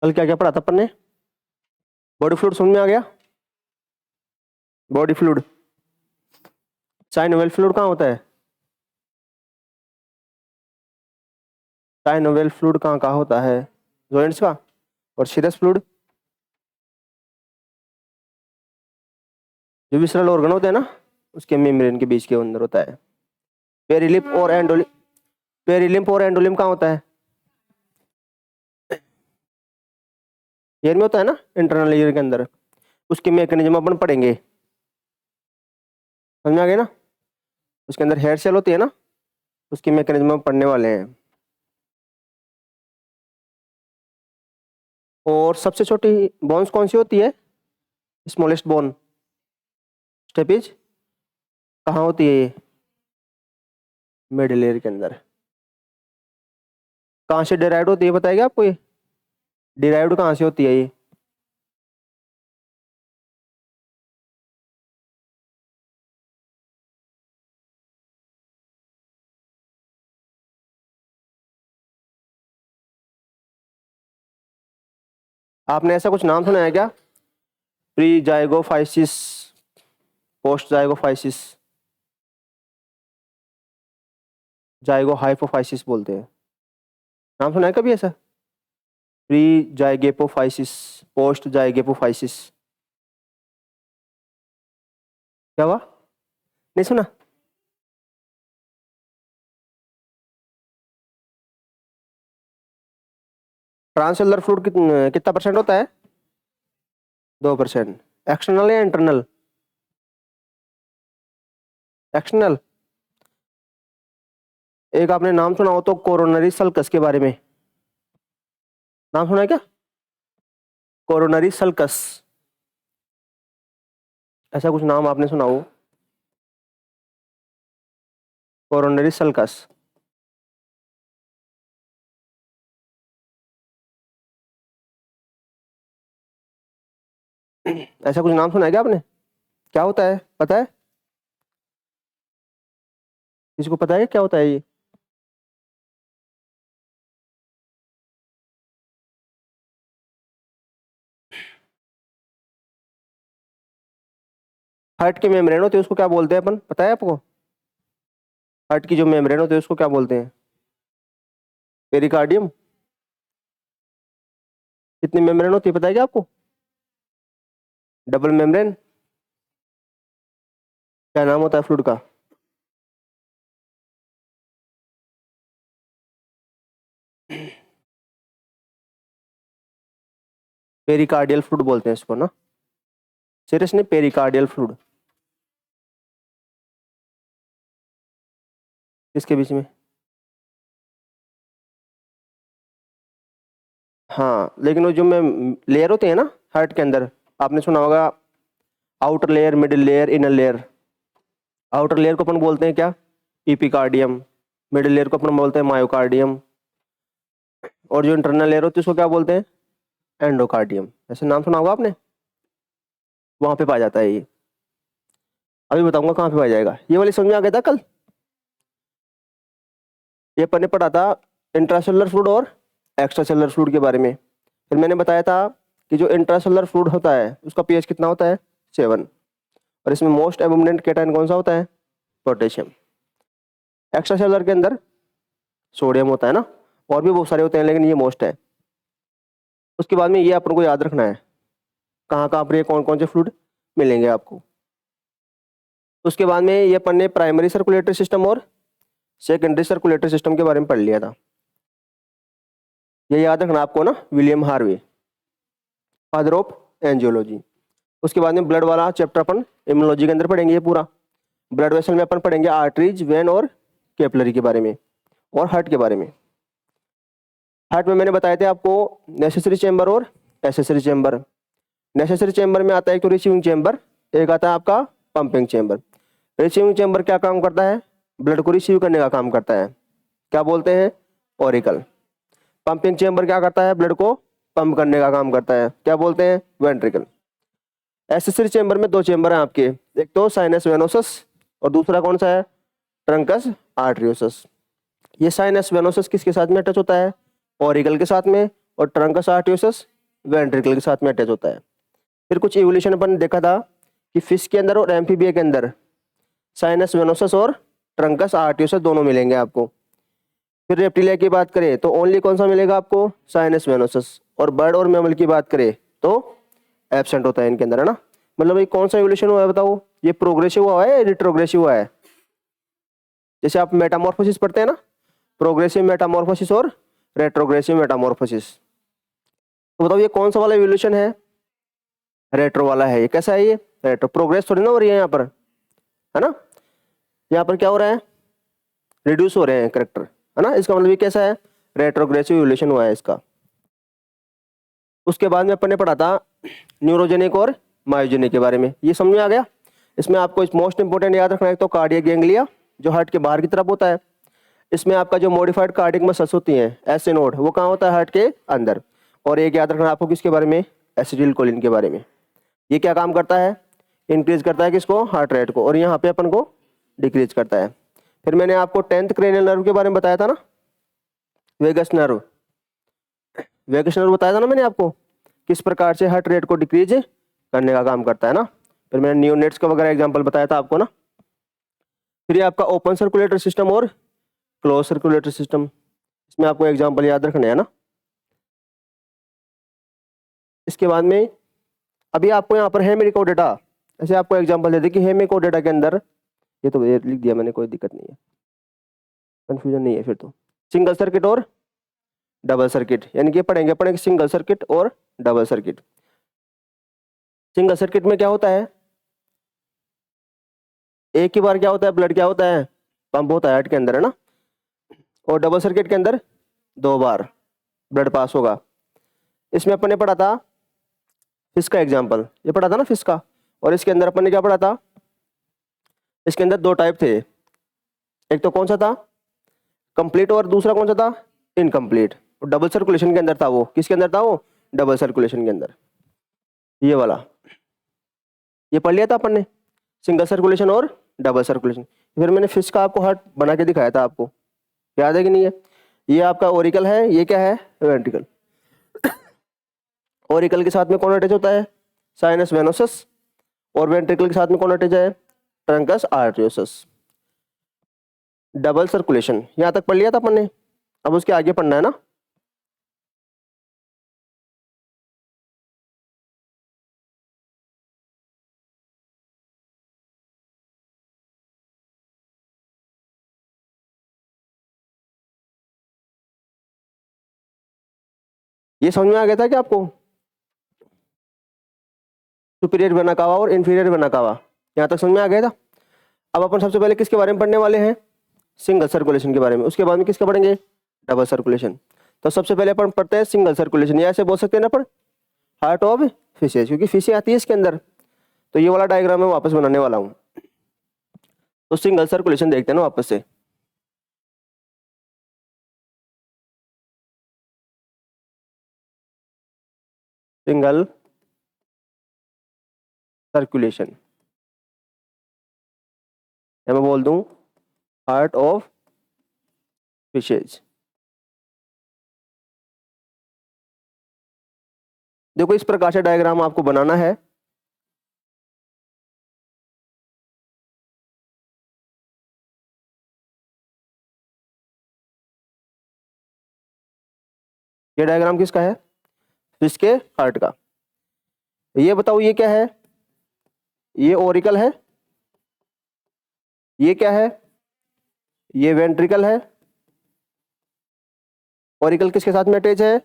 कल क्या क्या पढ़ा था अपन ने? बॉडी फ्लूइड समझ में आ गया? बॉडी फ्लूइड, साइनोवियल फ्लूइड कहाँ होता है? साइनोवियल फ्लूइड कहाँ कहाँ होता है? जॉइंट्स का। और सीरस फ्लूइड जो विसरल ऑर्गन होते हैं ना, उसके मेम्ब्रेन के बीच के अंदर होता है। पेरिलिम्फ और एंडोलिम्फ, पेरिलिम्फ और एंडोलिम्फ कहाँ होता है? ईयर में होता है ना, इंटरनल ईयर के अंदर। उसके मैकेनिज्म अपन पढ़ेंगे, समझ में आ गया ना? उसके अंदर हेयर सेल होती है ना, उसकी मैकेनिज्म पढ़ने वाले हैं। और सबसे छोटी बोन्स कौन सी होती है? स्मॉलेस्ट बोन स्टेपेज कहाँ होती है? ये मिडिल ईयर के अंदर। कहाँ से डिराइव्ड होती है बताएगा आपको? ये डिराइव्ड कहाँ से होती है ये? आपने ऐसा कुछ नाम सुना है क्या? प्री जाइगोफाइसिस, पोस्ट जाइगोफाइसिस, जाइगोहाइपोफाइसिस बोलते हैं। नाम सुना है कभी ऐसा? Pre zygapophysis, post zygapophysis. क्या हुआ, नहीं सुना? ट्रांससेलुलर फ्लूइड कितना परसेंट होता है? 2%। एक्सटर्नल या इंटरनल? एक्सटर्नल। एक आपने नाम सुना हो तो कोरोनरी सल्कस के बारे में, नाम सुना है क्या? कोरोनरी सल्कस, ऐसा कुछ नाम आपने सुना हो? Coronary sulcus. ऐसा कुछ नाम सुना है क्या आपने? क्या होता है पता है? किसी को पता है क्या होता है ये? हार्ट की मेम्ब्रेन होती है उसको क्या बोलते हैं अपन, पता है आपको? हार्ट की जो मेम्ब्रेन होती है उसको क्या बोलते हैं? पेरिकार्डियम। कितनी मेम्ब्रेन होती है पता है क्या आपको? Double membrane. क्या नाम होता है फ्लूइड का? पेरिकार्डियल फ्लूइड बोलते हैं इसको ना, सीरियस नहीं, पेरिकार्डियल फ्लूइड। इसके बीच में, हाँ, लेकिन वो जो में लेयर होते हैं ना हार्ट के अंदर, आपने सुना होगा outer layer, middle layer, inner layer. Outer layer को अपन बोलते हैं क्या? इपिकार्डियम। मिडिल लेयर को अपन बोलते हैं मायोकार्डियम। और जो इंटरनल लेयर होती है उसको क्या बोलते हैं? एंडोकार्डियम। ऐसे नाम सुना होगा आपने, वहां पे पाया जाता है ये। अभी बताऊंगा कहाँ पे पाया जाएगा। ये वाली समझ में आ गया था कल? ये अपन ने पढ़ा था इंट्रासेलुलर फ्लूइड और एक्स्ट्रासेलुलर फ्लूइड के बारे में। फिर मैंने बताया था कि जो इंट्रासेलुलर फ्लूइड होता है उसका पीएच कितना होता है? 7। और इसमें मोस्ट एबंडेंट केटाइन कौन सा होता है? पोटेशियम। एक्स्ट्रासेलुलर के अंदर सोडियम होता है ना, और भी बहुत सारे होते हैं लेकिन ये मोस्ट है। उसके बाद में ये अपन को याद रखना है कहाँ कहाँ पर ये कौन कौन से फ्लूइड मिलेंगे आपको। उसके बाद में ये अपन ने प्राइमरी सर्कुलेटरी सिस्टम और सेकेंडरी सर्कुलेटरी सिस्टम के बारे में पढ़ लिया था। ये याद रखना आपको ना, William Harvey, father of angiology. उसके बाद में ब्लड वाला चैप्टर अपन इम्यूनोलॉजी के अंदर पढ़ेंगे ये पूरा। ब्लड वेसल में अपन पढ़ेंगे आर्टरीज, वेन और कैपिलरी के बारे में, और हार्ट के बारे में। हार्ट में मैंने बताए थे आपको नेसेसरी चेंबर और एसेसरी चेंबर। नेसेसरी चेंबर में आता है एक तो रिसीविंग चेंबर, एक आता है आपका पंपिंग चेंबर। रिसीविंग चेंबर क्या काम करता है? ब्लड को रिसीव करने का काम करता है, क्या बोलते हैं? ऑरिकल। पंपिंग चेंबर क्या करता है? ब्लड को पंप करने का काम करता है, क्या बोलते हैं? वेंट्रिकल। एसेसरी चेंबर में 2 चेंबर हैं आपके, एक तो साइनस वेनोसस और दूसरा कौन सा है? Trunks arteriosus. ये साइनस वेनोसस किसके साथ में अटैच होता है? ऑरिकल के साथ में। और ट्रंकस आर्टरियोसस वेंट्रिकल के साथ में अटैच होता है। फिर कुछ इवोल्यूशन अपन ने देखा था कि फिश के अंदर और एम्फीबिया के अंदर साइनस वेनोसस और ट्रंकस आर्टरियोसस दोनों मिलेंगे आपको। फिर रेप्टिलिया की बात करें तो ओनली कौन सा मिलेगा आपको, साइनस वेनोसस, और बर्ड और मैमल की बात करें तो एब्सेंट होता है इनके अंदर, है ना। मतलब ये कौन सा इवोल्यूशन हुआ है बताओ, ये प्रोग्रेसिव हुआ है या रिट्रोग्रेसिव हुआ है। जैसे आप मेटामॉर्फोसिस पढ़ते हैं ना, प्रोग्रेसिव मेटामॉर्फोसिस और रेट्रोग्रेसिव मेटामॉर्फोसिस, तो बताओ ये कौन सा वाला इवोल्यूशन है, रेट्रो वाला है। ये कैसा है, ये रेट्रो, प्रोग्रेस थोड़ी ना हो रही है यहाँ पर, है ना। यहाँ पर क्या हो रहा है, रिड्यूस हो रहे हैं करेक्टर, है ना। इसका मतलब ये कैसा है, रेट्रोग्रेसिव इवोल्यूशन हुआ है इसका। उसके बाद में अपन ने पढ़ा था न्यूरोजेनिक और मायोजेनिक के बारे में, ये समझ में आ गया। इसमें आपको मोस्ट इंपोर्टेंट याद रखना है तो कार्डियक गैंग्लिया जो हार्ट के बाहर की तरफ होता है। इसमें आपका जो मॉडिफाइड कार्डियक मसल्स होती हैं एस नोड, वो कहाँ होता है, हार्ट के अंदर। और एक याद रखना आपको किसके बारे में, एसिटिल कोलिन के बारे में। ये क्या काम करता है, इंक्रीज करता है किसको, हार्ट रेट को, और यहाँ पे अपन को डिक्रीज करता है। फिर मैंने आपको 10th क्रेनियल नर्व के बारे में बताया था ना, वेगस नर्व, वेगस नर्व बताया था ना मैंने आपको, किस प्रकार से हार्ट रेट को डिक्रीज करने का काम करता है ना। फिर मैंने नियोनेट्स का वगैरह एग्जांपल बताया था आपको ना। फिर ये आपका ओपन सर्कुलेटरी सिस्टम और क्लोज सर्कुलेटरी सिस्टम, इसमें आपको एग्जांपल याद रखने हैं ना। इसके बाद में अभी आपको यहाँ पर हेमिकोडेटा, ऐसे आपको एग्जांपल दे दे कि हेमिकोडेटा के अंदर, ये तो ये लिख दिया मैंने, कोई दिक्कत नहीं है, कंफ्यूजन नहीं है फिर तो। सिंगल सर्किट और डबल सर्किट, यानी कि पढ़ेंगे सिंगल सर्किट और डबल सर्किट। सिंगल सर्किट में क्या होता है, एक ही बार क्या होता है, ब्लड क्या होता है, पंप होता है हार्ट के अंदर, है ना। और डबल सर्किट के अंदर 2 बार ब्लड पास होगा। इसमें अपन ने पढ़ा था फिश का एग्जाम्पल, ये पढ़ा था ना फिश का। और इसके अंदर अपन ने क्या पढ़ा था, इसके अंदर 2 टाइप थे, एक तो कौन सा था, कंप्लीट, और दूसरा कौन सा था, इनकम्प्लीट। डबल सर्कुलेशन के अंदर था वो, किसके अंदर था वो, डबल सर्कुलेशन के अंदर, ये वाला, ये पढ़ लिया था अपन ने, सिंगल सर्कुलेशन और डबल सर्कुलेशन। फिर मैंने फिश का आपको हार्ट बना के दिखाया था, आपको याद है कि नहीं है। ये आपका ओरिकल है, ये क्या है, वेंट्रिकल। ओरिकल के साथ में कौन अटैच होता है, साइनस वेनोसस, और वेंट्रिकल के साथ में कौन अटैच है, ट्रंकस आर्टरियोसस। डबल सर्कुलेशन यहाँ तक पढ़ लिया था अपन ने, अब उसके आगे पढ़ना है ना। ये समझ में आ गया था कि आपको, सुपीरियर वेना कावा और इंफीरियर वेना कावा, यहाँ तक समझ में आ गया था। अब अपन सबसे पहले किसके बारे में पढ़ने वाले हैं, सिंगल सर्कुलेशन के बारे में। उसके बाद में किसका पढ़ेंगे, डबल सर्कुलेशन। तो सबसे पहले अपन पढ़ते हैं सिंगल सर्कुलेशन, या ऐसे बोल सकते हैं ना अपन, हार्ट ऑफ फिशेज, क्योंकि फिशें आती है इसके अंदर। तो ये वाला डायग्राम मैं वापस बनाने वाला हूँ। तो सिंगल सर्कुलेशन देखते हैं ना वापस से। सिंगल सर्कुलेशन, या मैं बोल दूं हार्ट ऑफ फिशेज। देखो इस प्रकार से डायग्राम आपको बनाना है। ये डायग्राम किसका है, फिश के हार्ट का। ये बताओ ये क्या है, ये ओरिकल है, ये क्या है, ये वेंट्रिकल है। ओरिकल किसके साथ में अटैच है,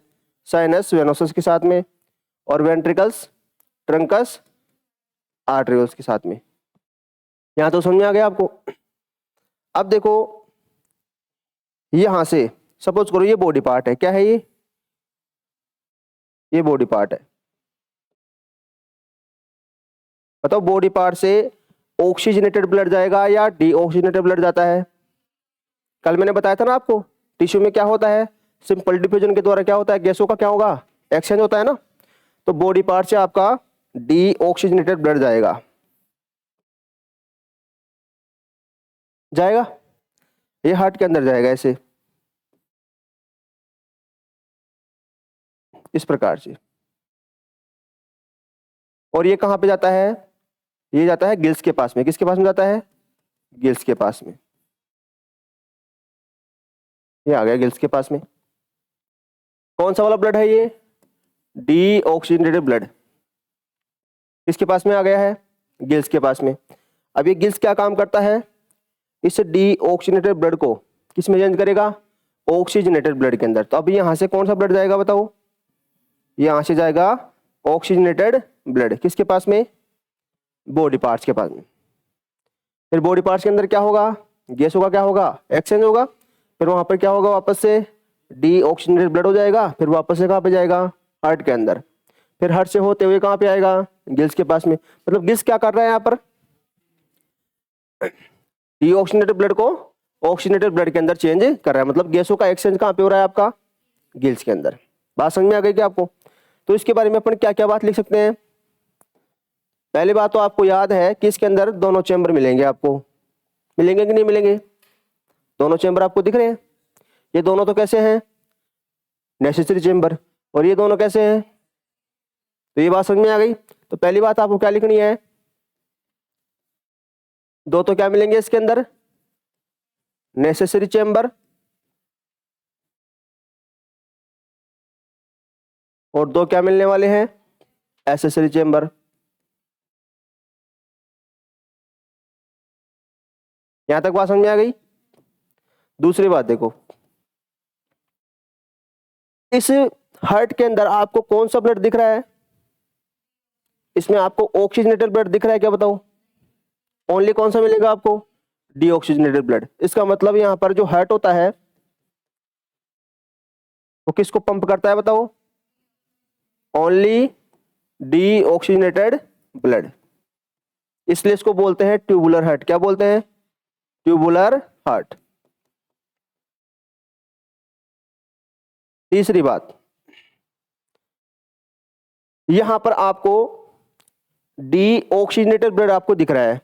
साइनस वेनोसस के साथ में, और वेंट्रिकल्स ट्रंकस आर्टरियोल्स के साथ में। यहां तो समझ में आ गया आपको। अब देखो यहां से सपोज करो ये बॉडी पार्ट है, क्या है ये बॉडी पार्ट है। बताओ बॉडी पार्ट से ऑक्सीजनेटेड ब्लड जाएगा या डीऑक्सीजनेटेड ब्लड जाता है। कल मैंने बताया था ना आपको, टिश्यू में क्या होता है, सिंपल डिफ्यूजन के द्वारा क्या होता है, गैसों का क्या होगा, एक्सचेंज होता है ना। तो बॉडी पार्ट से आपका डीऑक्सीजनेटेड ब्लड जाएगा, जाएगा, ये हार्ट के अंदर जाएगा ऐसे। इस प्रकार से। और ये कहाँ पे जाता है, ये जाता है गिल्स के पास में। किसके पास में जाता है, गिल्स के पास में। ये आ गया गिल्स के पास में। कौन सा वाला ब्लड है ये, डीऑक्सीजनेटेड ब्लड, किसके पास में आ गया है, गिल्स के पास में। अब ये गिल्स क्या काम करता है, इस डीऑक्सीजनेटेड ब्लड को किस में चेंज करेगा, ऑक्सीजनेटेड ब्लड के अंदर। तो अब यहाँ से कौन सा ब्लड जाएगा बताओ, यहाँ से जाएगा ऑक्सीजनेटेड ब्लड किसके पास में, बॉडी पार्ट्स के पास में। फिर बॉडी पार्ट्स के अंदर क्या होगा, गैस होगा, क्या होगा, एक्सचेंज होगा। फिर वहां पर क्या होगा, वापस से डीऑक्सीजनेटेड ब्लड हो जाएगा। फिर वापस से कहाँ पे जाएगा, हार्ट के अंदर। फिर हार्ट से होते हुए कहाँ पे आएगा, गिल्स के पास में। मतलब गिल्स क्या कर रहा है यहाँ पर, डीऑक्सीजनेटेड ब्लड को ऑक्सीजनेटेड ब्लड के अंदर चेंज कर रहा है। मतलब गैसों का एक्सचेंज कहाँ पे हो रहा है आपका, गिल्स के अंदर। बात समझ में आ गई क्या आपको। तो इसके बारे में अपन क्या क्या बात लिख सकते हैं। पहली बात तो आपको याद है कि इसके अंदर दोनों चैम्बर मिलेंगे, आपको मिलेंगे कि नहीं मिलेंगे, दोनों चैम्बर आपको दिख रहे हैं। ये दोनों तो कैसे हैं, नेसेसरी चैम्बर, और ये दोनों कैसे हैं। तो ये बात समझ में आ गई। तो पहली बात आपको क्या लिखनी है, दो तो क्या मिलेंगे इसके अंदर, नेसेसरी चैम्बर, और दो क्या मिलने वाले हैं, एक्सेसरी चैम्बर। यहां तक बात समझ में आ गई। दूसरी बात देखो, इस हार्ट के अंदर आपको कौन सा ब्लड दिख रहा है, इसमें आपको ऑक्सीजनेटेड ब्लड दिख रहा है क्या बताओ, ओनली कौन सा मिलेगा आपको, डीऑक्सीजनेटेड ब्लड। इसका मतलब यहां पर जो हार्ट होता है वो किसको पंप करता है बताओ, ओनली डीऑक्सीजनेटेड ब्लड। इसलिए इसको बोलते हैं ट्यूबुलर हार्ट। क्या बोलते हैं, ट्यूबुलर हार्ट। तीसरी बात, यहां पर आपको डीऑक्सीजनेटेड ब्लड आपको दिख रहा है।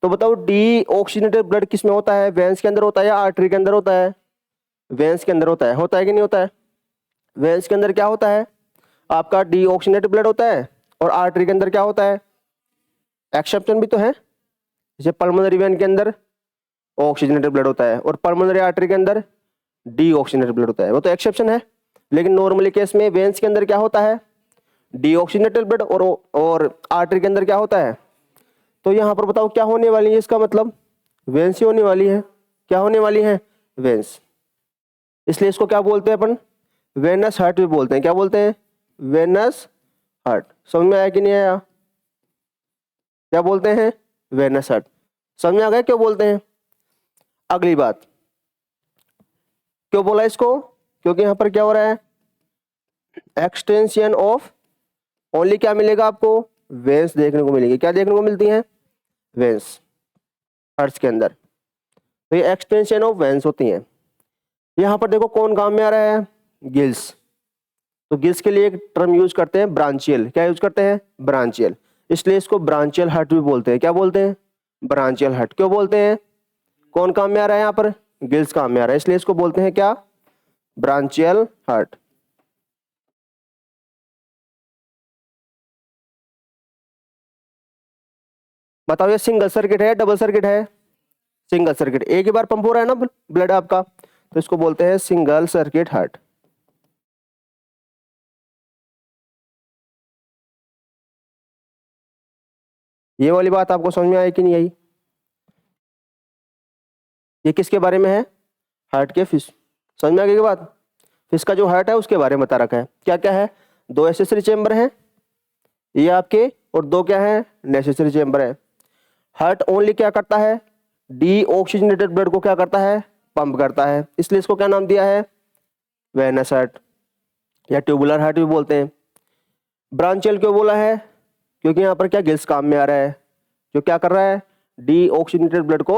तो बताओ डीऑक्सीजनेटेड ब्लड किस में होता है, वेंस के अंदर होता है या आर्टरी के अंदर होता है, वेंस के अंदर होता है कि नहीं होता है। वेंस के अंदर क्या होता है, आपका डीऑक्सीजनेटेड ब्लड होता है, और आर्टरी के अंदर क्या होता है, एक्सेप्शन भी तो है। जैसे पल्मोनरी वेन के अंदर ऑक्सीजनेटेड ब्लड होता है और पल्मोनरी आर्टरी के अंदर डीऑक्सीजनेटेड ब्लड होता है, वो तो एक्सेप्शन है। लेकिन नॉर्मली केस में वेंस के अंदर क्या होता है, डीऑक्सीजनेटेड ब्लड, और आर्टरी के अंदर क्या होता है। तो यहाँ पर बताओ क्या होने वाली है, इसका मतलब वेंस ही होने वाली है। क्या होने वाली है, वेंस। इसलिए इसको क्या बोलते हैं अपन, वेनस हार्ट भी बोलते हैं। क्या बोलते हैं, वेनस हार्ट। समझ में आया कि नहीं आया, क्या बोलते हैं, वेनस हार्ट। समझ में आ गया क्यों बोलते हैं। अगली बात, क्यों बोला इसको, क्योंकि यहां पर क्या हो रहा है, एक्सटेंशन ऑफ, ओनली क्या मिलेगा आपको, वेंस देखने को मिलेगी। क्या देखने को मिलती हैं, वेंस हार्ट्स के अंदर। तो ये एक्सटेंशन ऑफ वेंस होती हैं। यहां पर देखो कौन काम में आ रहा है, गिल्स। तो गिल्स के लिए एक टर्म यूज करते हैं, ब्रांचियल। क्या यूज करते हैं, ब्रांचियल। इसलिए इसको ब्रांचियल हार्ट भी बोलते हैं। क्या बोलते हैं, ब्रांचियल हार्ट। क्यों बोलते हैं, कौन काम में आ रहा है यहाँ पर, गिल्स काम में आ रहा है, इसलिए इसको बोलते हैं क्या, ब्रांचियल हार्ट। बताओ ये सिंगल सर्किट है, डबल सर्किट है, सिंगल सर्किट। एक ही बार पंप हो रहा है ना ब्लड आपका, तो इसको बोलते हैं सिंगल सर्किट हार्ट। ये वाली बात आपको समझ में आई कि नहीं आई। ये किसके बारे में है, हार्ट के फिश। समझ में आ गई बात। फिश का जो हार्ट है उसके बारे में बता रखा है। क्या क्या है, दो एक्सेसरी चेंबर हैं ये आपके, और दो क्या है, नेसेसरी चेंबर है। हार्ट ओनली क्या करता है, डीऑक्सीजनेटेड ब्लड को क्या करता है, पंप करता है। इसलिए इसको क्या नाम दिया है, वेनस हार्ट या ट्यूबुलर हार्ट भी बोलते हैं। ब्रांचियल क्यों बोला है, क्योंकि यहाँ पर क्या गिल्स काम में आ रहा है, जो क्या कर रहा है, डीऑक्सीजनेटेड ब्लड को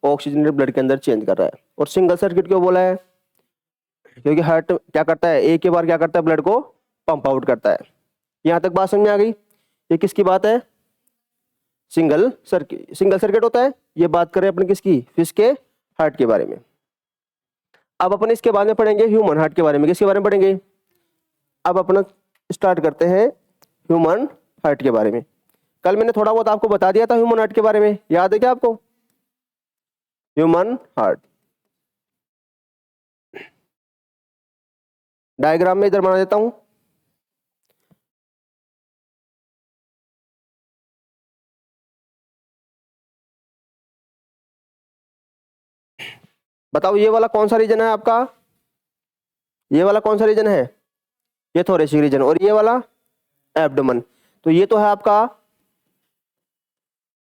ऑक्सीजनेटेड ब्लड के अंदर चेंज कर रहा है। और सिंगल सर्किट क्यों बोला है, क्योंकि हार्ट क्या करता है, एक ही बार क्या करता है, ब्लड को पंप आउट करता है। यहां तक बात समझ में आ गई। ये किसकी बात है, सिंगल सर्किट होता है। ये बात करें अपन किसकी, फिश के हार्ट के बारे में। अब अपन इसके बाद में पढ़ेंगे ह्यूमन हार्ट के बारे में। किसके बारे में पढ़ेंगे, अब अपना स्टार्ट करते हैं ह्यूमन हार्ट के बारे में। कल मैंने थोड़ा बहुत आपको बता दिया था ह्यूमन हार्ट के बारे में, याद है क्या आपको? ह्यूमन हार्ट डायग्राम में इधर बना देता हूं। बताओ ये वाला कौन सा रीजन है आपका? ये वाला कौन सा रीजन है? ये थोरेसिक रीजन। और ये वाला एब्डोमेन। तो ये तो है आपका,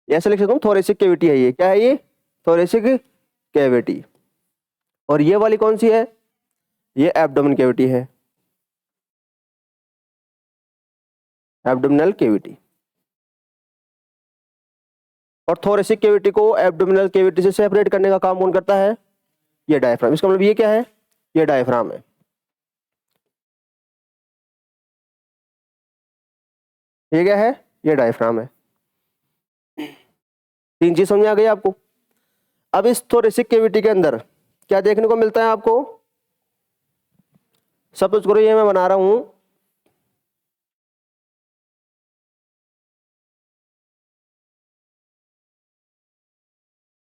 ऐसे लिख सकता हूँ थोरेसिक कैविटी है। ये क्या है? ये थोरेसिक कैविटी। और ये वाली कौन सी है? ये एब्डोमेन कैविटी है, एब्डोमिनल कैविटी। और थोरेसिक कैविटी को एब्डोमिनल कैविटी से सेपरेट करने का काम कौन करता है? ये डायफ्राम। इसका मतलब ये क्या है? ये डायफ्राम है। ये क्या है? ये डायफ्राम है। तीन चीज समझ आ गई आपको? अब इस थोरेसिक कैविटी के अंदर क्या देखने को मिलता है आपको? सपोज करो ये मैं बना रहा हूं,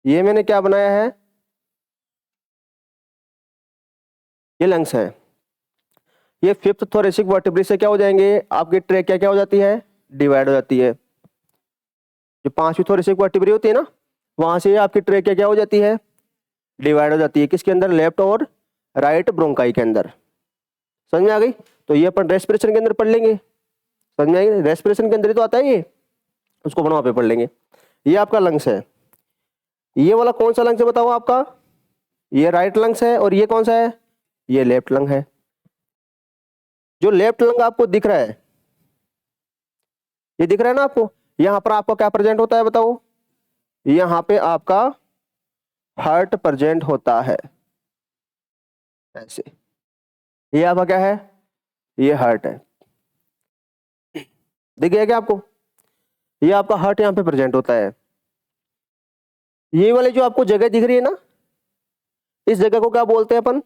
ये मैंने क्या बनाया है? ये लंग्स है। ये फिफ्थ थोरेसिक वर्टिब्रे से क्या हो जाएंगे? आपकी ट्रेक क्या हो जाती है? डिवाइड हो जाती है। जो पांचवी थोरेसिक वर्टिब्रे होती है ना, वहां से आपकी ट्रेक क्या हो जाती है? डिवाइड हो जाती है। किसके अंदर? लेफ्ट और राइट ब्रोंकाई के अंदर। समझ में आ गई? तो ये अपन रेस्पिरेशन के अंदर पढ़ लेंगे। समझ में आएगी? रेस्पिरेशन के अंदर ही तो आता है ये, उसको अपन वहां पे पढ़ लेंगे। ये आपका लंग्स है। ये वाला कौन सा लंग्स है बताओ आपका? ये राइट लंग्स है। और ये कौन सा है? ये लेफ्ट लंग है। जो लेफ्ट लंग आपको दिख रहा है, ये दिख रहा है ना आपको? यहां पर आपको क्या प्रेजेंट होता है बताओ? यहां पे आपका हार्ट प्रेजेंट होता है, ऐसे। ये आपका क्या है? ये हार्ट है। दिख गया क्या आपको? ये आपका हार्ट यहां पे प्रेजेंट होता है। ये वाली जो आपको जगह दिख रही है ना, इस जगह को क्या बोलते हैं अपन?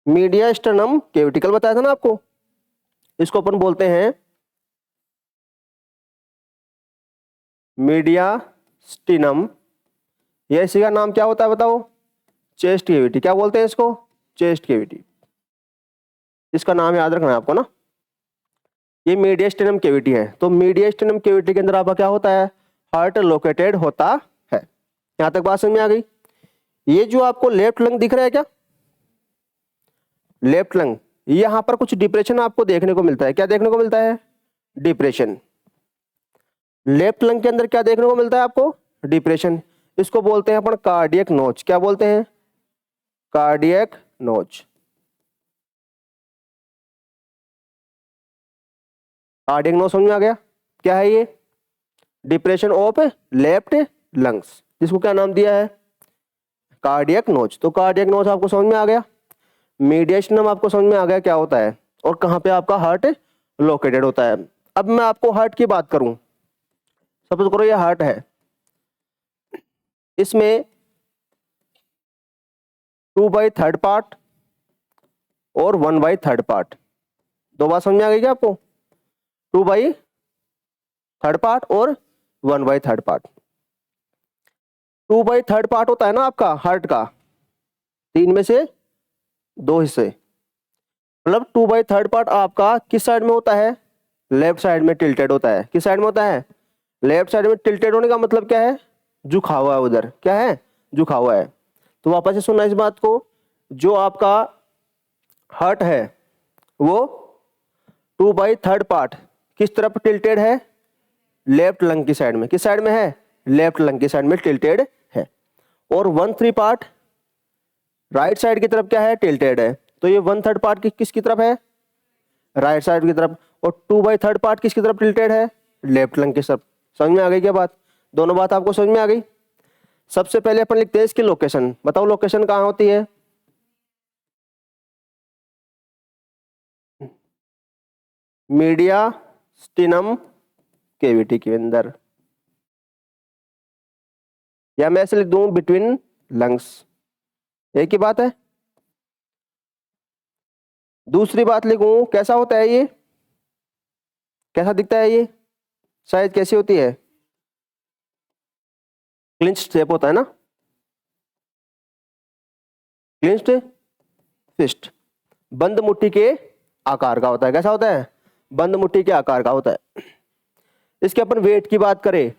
Mediastinum cavity. कल बताया था ना आपको, इसको अपन बोलते हैं मीडियास्टिनम। ये इसी का नाम क्या होता है बताओ? Chest cavity. क्या बोलते हैं इसको? Chest cavity. इसका नाम याद रखना है आपको ना। ये मीडियास्टिनम कैविटी है। तो मीडियास्टिनम कैविटी के अंदर आपका क्या होता है? हार्ट लोकेटेड होता है। यहां तक बात समझ में आ गई? ये जो आपको लेफ्ट लंग दिख रहा है क्या? लेफ्ट लंग, यहां पर कुछ डिप्रेशन आपको देखने को मिलता है। क्या देखने को मिलता है? डिप्रेशन। लेफ्ट लंग के अंदर क्या देखने को मिलता है आपको? डिप्रेशन। इसको बोलते हैं अपन कार्डियक नोच। क्या बोलते हैं? कार्डियक नोच। कार्डियक नोच समझ में आ गया? क्या है ये? डिप्रेशन ऑफ लेफ्ट लंग्स, जिसको क्या नाम दिया है? कार्डियक नोच। तो कार्डियक नोच आपको समझ में आ गया। मीडियास्टिनम आपको समझ में आ गया क्या होता है और कहां पे आपका हार्ट लोकेटेड होता है। अब मैं आपको हार्ट की बात करूं, सपोज करो ये हार्ट है, इसमें 2/3 पार्ट और 1/3 पार्ट। दो बात समझ में आ गई क्या आपको? 2/3 पार्ट और 1/3 पार्ट। 2/3 पार्ट होता है ना आपका हार्ट का, तीन में से दो हिस्से। मतलब 2/3 पार्ट आपका किस साइड में होता है? लेफ्ट साइड में टिल्टेड होता है। किस साइड में होता है? लेफ्ट साइड में टिल्टेड होने का मतलब क्या है? झुका हुआ है उधर। क्या है? झुका हुआ है। तो वापस से सुनना इस बात को, जो आपका हार्ट है वो 2/3 पार्ट किस तरफ टिल्टेड है? लेफ्ट लंग की साइड में। किस साइड में है? लेफ्ट लंग की साइड में टिल्टेड है। और 1/3 पार्ट राइट साइड की तरफ क्या है? टिल्टेड है। तो ये 1/3 पार्ट किसकी तरफ है? राइट साइड की तरफ। और 2/3 पार्ट किसकी तरफ टिल्टेड है? लेफ्ट लंग की तरफ। समझ में आ गई क्या बात? दोनों बात आपको समझ में आ गई? सबसे पहले अपन लिखते हैं इसकी लोकेशन। बताओ लोकेशन कहां होती है? मीडियास्टिनम कैविटी के अंदर, या मैं ऐसे लिख दूं बिटवीन लंग्स। एक ही बात है। दूसरी बात लिखूं, कैसा होता है ये, कैसा दिखता है ये, साइज कैसी होती है, क्लिंच्ड शेप होता है ना, क्लिंच्ड फिस्ट, बंद मुट्ठी के आकार का होता है। कैसा होता है, बंद मुट्ठी के आकार का होता है। इसके अपन वेट की बात करें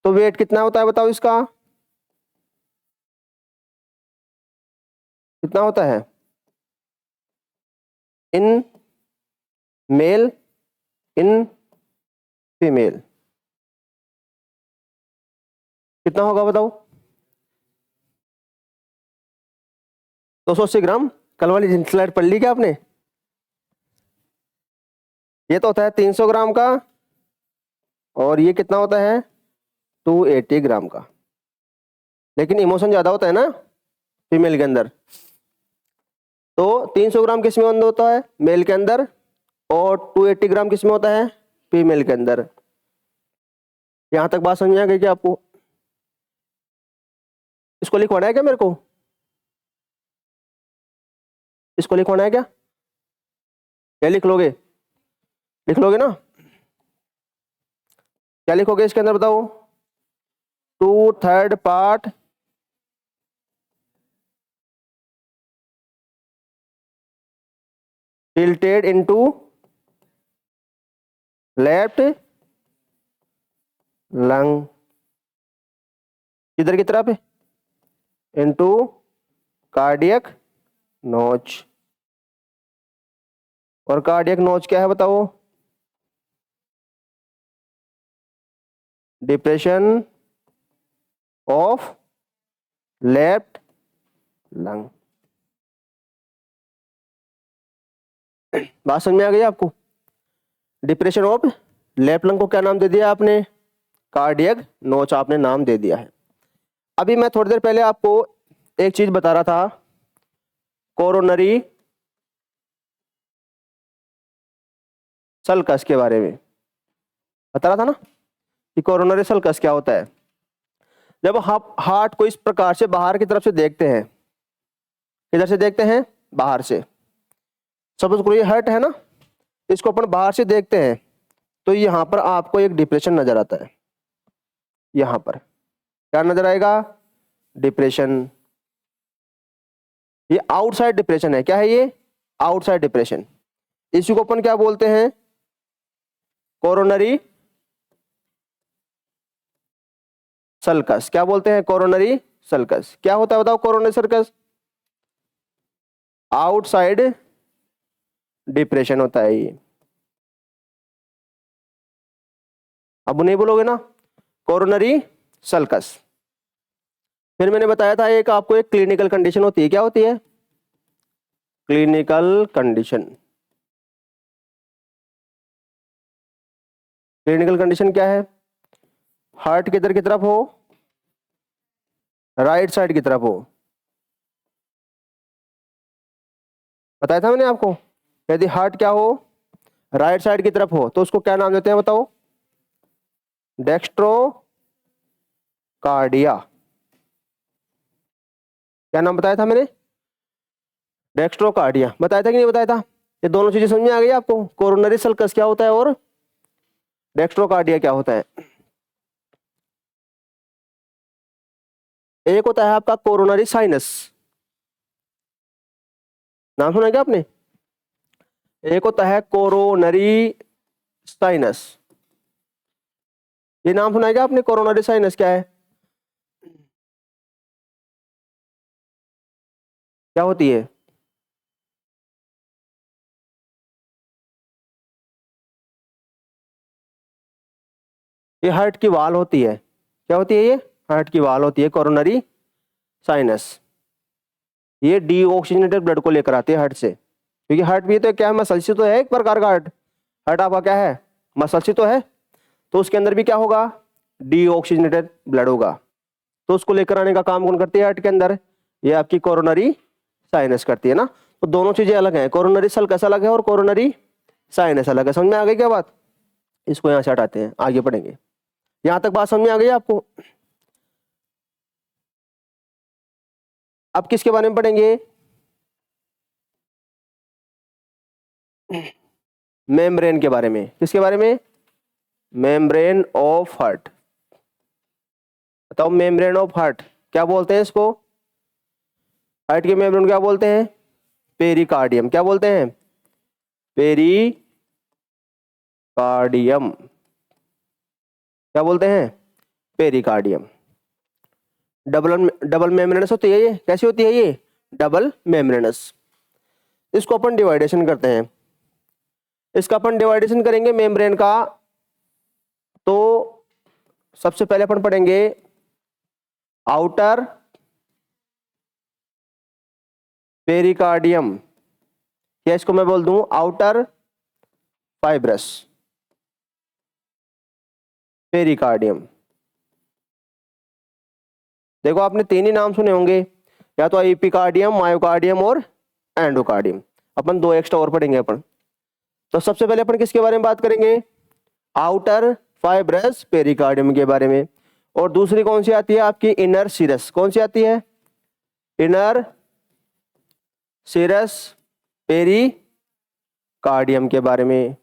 तो वेट कितना होता है बताओ इसका, कितना होता है इन मेल इन फीमेल, कितना होगा बताओ, 280 ग्राम। कल वाली स्लाइड पढ़ ली क्या आपने, ये तो होता है 300 ग्राम का, और ये कितना होता है 280 ग्राम का। लेकिन इमोशन ज्यादा होता है ना फीमेल के अंदर, तो 300 ग्राम किस में होता है मेल के अंदर, और 280 ग्राम किस में होता है फीमेल के अंदर। यहां तक बात समझ आ गई क्या आपको, इसको लिखवाना है क्या मेरे को, इसको लिखवाना है क्या, क्या लिख लोगे, लिख लोगे ना, क्या लिखोगे इसके अंदर बताओ, 2/3 part tilted into left lung, किधर की तरफ, into cardiac notch, और कार्डियक नोच क्या है बताओ, डिप्रेशन ऑफ लेफ्ट लंग। बात समझ में आ गई आपको, डिप्रेशन ऑफ लेफ्ट लंग को क्या नाम दे दिया आपने, कार्डियक नोच आपने नाम दे दिया है। अभी मैं थोड़ी देर पहले आपको एक चीज बता रहा था, कोरोनरी सल्कस के बारे में बता रहा था ना, कि कोरोनरी सल्कस क्या होता है। जब हम हार्ट को इस प्रकार से बाहर की तरफ से देखते हैं, किधर से देखते हैं, बाहर से, सपोज करो ये हार्ट है ना, इसको अपन बाहर से देखते हैं, तो यहाँ पर आपको एक डिप्रेशन नजर आता है, यहाँ पर क्या नजर आएगा, डिप्रेशन। ये आउटसाइड डिप्रेशन है, क्या है ये, आउटसाइड डिप्रेशन। इसी को अपन क्या बोलते हैं, कोरोनरी सल्कस। क्या बोलते हैं, कोरोनरी सल्कस। क्या होता है बताओ कोरोनरी सल्कस, आउटसाइड डिप्रेशन होता है ये। अब नहीं बोलोगे ना, कोरोनरी सल्कस। फिर मैंने बताया था एक आपको एक क्लिनिकल कंडीशन होती है, क्या होती है, क्लिनिकल कंडीशन। क्लिनिकल कंडीशन क्या है, हार्ट किधर की तरफ हो, राइट साइड की तरफ हो, बताया था मैंने आपको। यदि हार्ट क्या हो, राइट साइड की तरफ हो, तो उसको क्या नाम देते हैं बताओ, डेक्स्ट्रो कार्डिया। क्या नाम बताया था मैंने, डेक्स्ट्रो कार्डिया। बताया था कि नहीं बताया था, ये दोनों चीजें समझ में आ गई आपको, कोरोनरी सल्कस क्या होता है और डेक्स्ट्रो कार्डिया क्या होता है। एक होता है आपका कोरोनरी साइनस, नाम सुना क्या आपने, एक होता है कोरोनरी साइनस, ये नाम सुना क्या आपने, कोरोनरी साइनस क्या है, क्या होती है, ये हार्ट की वाल होती है, क्या होती है ये, हार्ट की वाल होती है कोरोनरी साइनस। ये डीऑक्सीजनेटेड ब्लड को लेकर आती है हार्ट से, क्योंकि हार्ट भी तो क्या है, मसल से तो है एक प्रकार का, हार्ट हार्ट आपका क्या है, मसल से तो है, तो उसके अंदर भी क्या होगा, डीऑक्सीजनेटेड ब्लड होगा, तो उसको लेकर आने का काम कौन करती है हार्ट के अंदर, ये आपकी कोरोनरी साइनस करती है ना। तो दोनों चीजें अलग हैं, कोरोनरी सल्कस अलग है और कोरोनरी साइनस अलग है। समझ में आ गई क्या बात, इसको यहाँ से हटाते हैं, आगे पढ़ेंगे। यहां तक बात समझ में आ गई आपको। अब किसके बारे में पढ़ेंगे, मेम्ब्रेन के बारे में। किसके बारे में? Membrane of heart. बताओ मेम्ब्रेन ऑफ हार्ट क्या बोलते हैं इसको? हार्ट के मेम्ब्रेन क्या बोलते हैं? पेरिकार्डियम। क्या बोलते हैं? पेरिकार्डियम। क्या बोलते हैं? पेरिकार्डियम। डबल मेम्ब्रेनस होती है ये। कैसी होती है ये? Double membranous. इसको अपन डिवाइडेशन करते हैं। इसका अपन डिवाइडेशन करेंगे मेम्ब्रेन का, तो सबसे पहले अपन पढ़ेंगे आउटर पेरिकार्डियम, या इसको मैं बोल दूं आउटर फाइब्रस पेरिकार्डियम। देखो आपने तीन ही नाम सुने होंगे, या तो एपिकार्डियम, मायोकार्डियम और एंडोकार्डियम। अपन दो एक्स्ट्रा और पढ़ेंगे अपन। तो सबसे पहले अपन किसके बारे में बात करेंगे? आउटर फाइब्रस पेरिकार्डियम के बारे में। और दूसरी कौन सी आती है आपकी? Inner serous. कौन सी आती है? इनर सीरस पेरिकार्डियम के बारे में।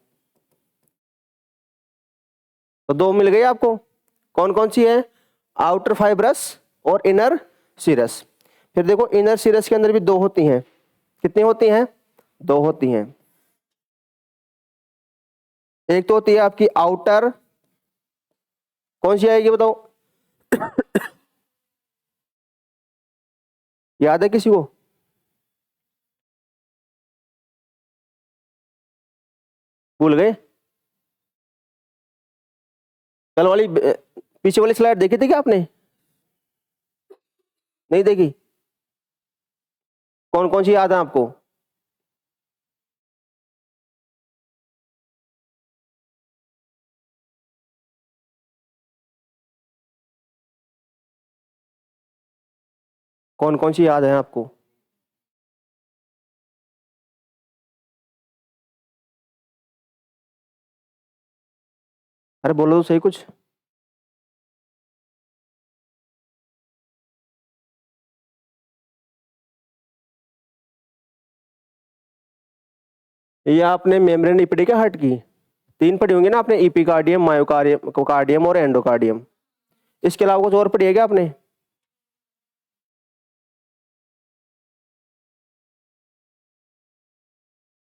तो दो मिल गई आपको। कौन कौन सी है? आउटर फाइब्रस और इनर सीरस। फिर देखो इनर सीरस के अंदर भी दो होती हैं। कितनी होती हैं? दो होती हैं। एक तो होती है आपकी आउटर, कौन सी आएगी बताओ? याद है किसी को? भूल गए? कल वाली पीछे वाली स्लाइड देखी थी क्या आपने? नहीं देखी? कौन कौन सी याद है आपको? कौन कौन सी याद है आपको? अरे बोलो तो सही कुछ। ये आपने मेम्ब्रेन नहीं पढ़ी क्या हार्ट की? तीन पढ़ी होंगी ना आपने, इपिकार्डियम, मायोकार्डियम, कार्डियम और एंडोकार्डियम। इसके अलावा कुछ और पढ़ी है क्या आपने?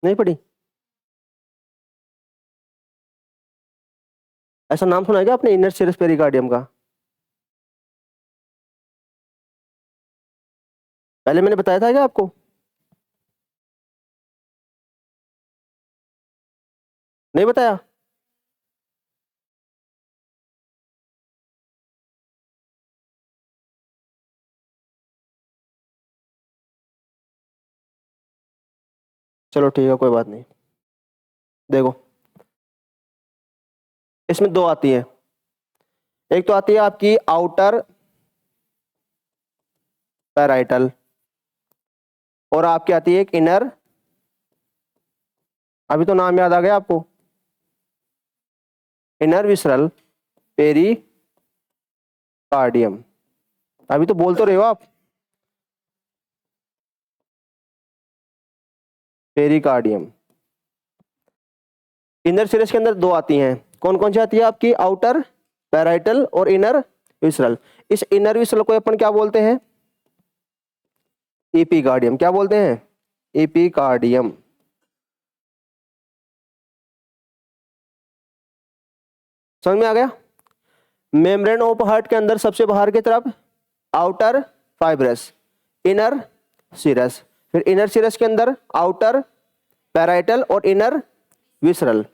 नहीं पढ़ी? ऐसा नाम सुना है क्या आपने इनर सीरस पेरिकार्डियम का? पहले मैंने बताया था क्या आपको? नहीं बताया? चलो ठीक है, कोई बात नहीं। देखो इसमें दो आती है। एक तो आती है आपकी आउटर पैराइटल, और आपकी आती है एक इनर, अभी तो नाम याद आ गया आपको, इनर विसरल पेरिकार्डियम। अभी तो बोल तो रहे हो आप, पेरिकार्डियम। इनर सीरस के अंदर दो आती हैं। कौन कौन सी आती है आपकी? आउटर पैराइटल और इनर विसरल। इस इनर विसरल को अपन क्या बोलते हैं? एपिकार्डियम। क्या बोलते हैं? एपिकार्डियम। समझ में आ गया? मेम्ब्रेन ऑफ हार्ट के अंदर सबसे बाहर की तरफ आउटर फाइब्रस, इनर सीरस। फिर इनर सीरस के अंदर आउटर पैराइटल और इनर विसरल।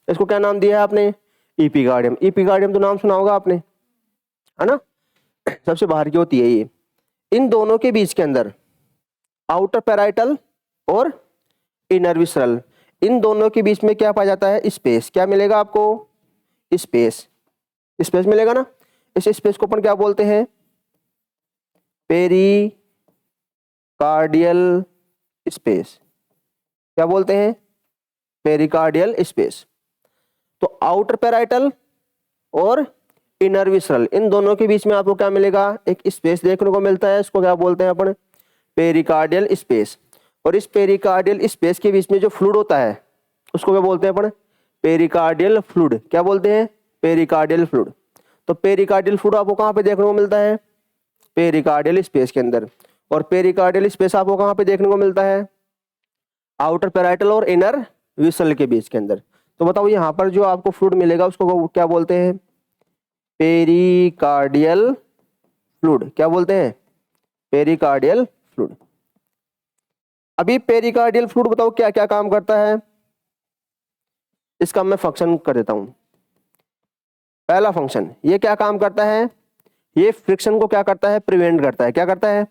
इसको क्या नाम दिया है आपने? एपिकार्डियम। एपिकार्डियम तो नाम सुना होगा आपने, है ना? सबसे बाहर की होती है ये। इन दोनों के बीच के अंदर आउटर पैराइटल और इनर विसरल, इन दोनों के बीच में क्या पाया जाता है? स्पेस। क्या मिलेगा आपको? स्पेस। स्पेस मिलेगा ना? इस स्पेस को अपन क्या बोलते हैं? Pericardial space. क्या बोलते हैं? Pericardial space. तो आउटर पैराइटल और इनर विसरल, इन दोनों के बीच में आपको क्या मिलेगा? एक स्पेस देखने को मिलता है। इसको क्या बोलते हैं अपन? Pericardial space. और इस पेरिकार्डियल स्पेस के बीच में जो फ्लूइड होता है, उसको क्या बोलते हैं अपन? Pericardial fluid. क्या बोलते हैं? Pericardial fluid. तो पेरिकार्डियल फ्लूइड आपको कहाँ पे देखने को मिलता है? पेरिकार्डियल स्पेस के अंदर। और पेरिकार्डियल स्पेस आपको कहाँ पे देखने को मिलता है? आउटर पेराइटल और इनर विसल के बीच के अंदर। तो बताओ यहाँ पर जो आपको फ्लूइड मिलेगा उसको क्या बोलते हैं? Pericardial fluid. क्या बोलते हैं? Pericardial fluid. अभी पेरिकार्डियल फ्लूइड बताओ क्या क्या काम करता है? इसका मैं फंक्शन कर देता हूं। पहला फंक्शन, ये क्या काम करता है? ये फ्रिक्शन को क्या करता है? प्रिवेंट करता है। क्या करता है?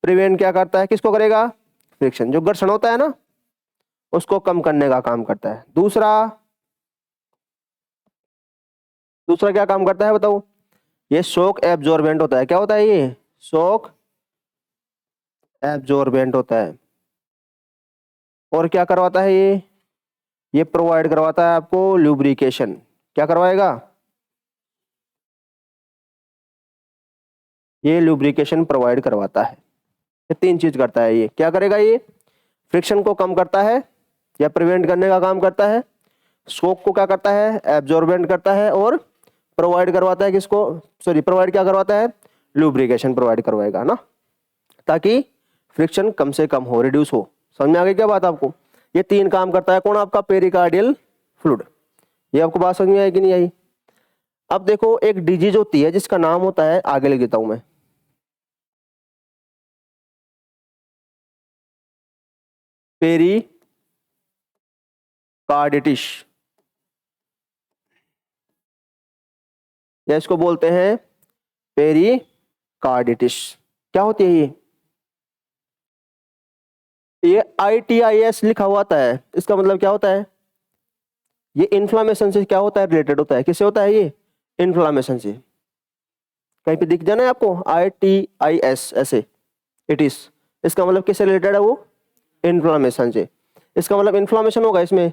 प्रिवेंट क्या करता है? किसको करेगा? फ्रिक्शन, जो घर्षण होता है ना उसको कम करने का काम करता है। दूसरा क्या काम करता है बताओ? ये शॉक एब्जॉर्बेंट होता है। क्या होता है ये? शॉक एब्जॉर्बेंट होता है। और क्या करवाता है ये प्रोवाइड करवाता है आपको ल्यूब्रिकेशन। क्या करवाएगा? ये ल्यूब्रिकेशन प्रोवाइड करवाता है। ये तीन चीज करता है। ये क्या करेगा? ये फ्रिक्शन को कम करता है या प्रिवेंट करने का काम करता है, शॉक को क्या करता है? एब्जॉर्बेंट करता है, और प्रोवाइड करवाता है किसको? सॉरी, प्रोवाइड क्या करवाता है? ल्यूब्रिकेशन प्रोवाइड करवाएगा ना, ताकि फ्रिक्शन कम से कम हो, रिड्यूस हो। समझ में आ गई क्या बात आपको? ये तीन काम करता है कौन? आपका पेरिकार्डियल फ्लूइड। ये आपको बात समझ में आई कि नहीं आई? अब देखो, एक डिजीज होती है जिसका नाम होता है, आगे लिख देता हूं मैं, पेरिकार्डिटिस, या इसको बोलते हैं पेरिकार्डिटिस। क्या होती है ये ITIS लिखा हुआ आता है। इसका मतलब क्या होता है? ये इन्फ्लामेशन से क्या होता है? रिलेटेड होता है। किससे होता है ये? इन्फ्लामेशन से। कहीं पे दिख जाना है आपको ITIS ऐसे, इटिस, इसका मतलब किससे रिलेटेड है वो? इन्फ्लामेशन से। इसका मतलब इन्फ्लामेशन होगा इसमें।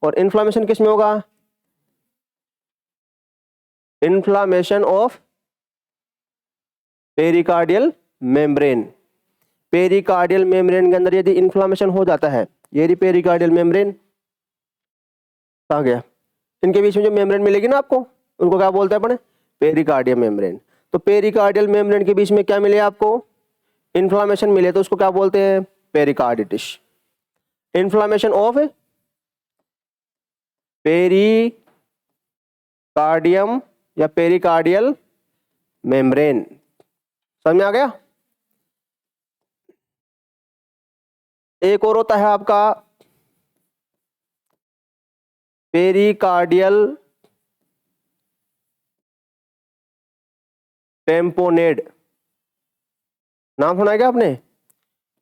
और इन्फ्लामेशन किस में होगा? Inflammation of pericardial membrane. Pericardial membrane के अंदर यदि इन्फ्लामेशन हो जाता है, ये पेरिकार्डियल मेम्ब्रेन कहाँ गया? इनके बीच में जो मेम्ब्रेन मिलेगी ना आपको, उनको क्या बोलते हैं अपन? Pericardial membrane. तो पेरिकार्डियल मेम्ब्रेन के बीच में क्या मिले आपको? इन्फ्लामेशन मिले, तो उसको क्या बोलते हैं? पेरिकार्डिटिस। इन्फ्लामेशन ऑफ पेरिकार्डियम या पेरिकार्डियल मेम्ब्रेन। समझ में आ गया? एक और होता है आपका पेरिकार्डियल टेम्पोनेड। नाम सुना है क्या आपने?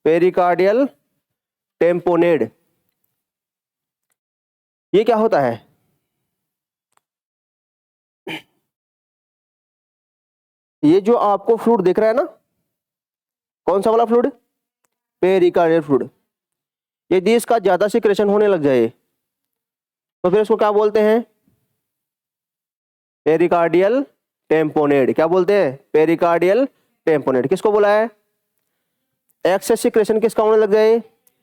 पेरिकार्डियल टेम्पोनेड। ये क्या होता है? ये जो आपको फ्लूइड दिख रहा है ना, कौन सा वाला फ्लूइड? Pericardial fluid. यदि इसका ज्यादा सिक्रेशन होने लग जाए तो फिर इसको क्या बोलते हैं? पेरिकार्डियल टेम्पोनेड। क्या बोलते हैं? पेरिकार्डियल टेम्पोनेड। किसको बोला है? एक्सेस सिक्रेशन किसका होने लग जाए?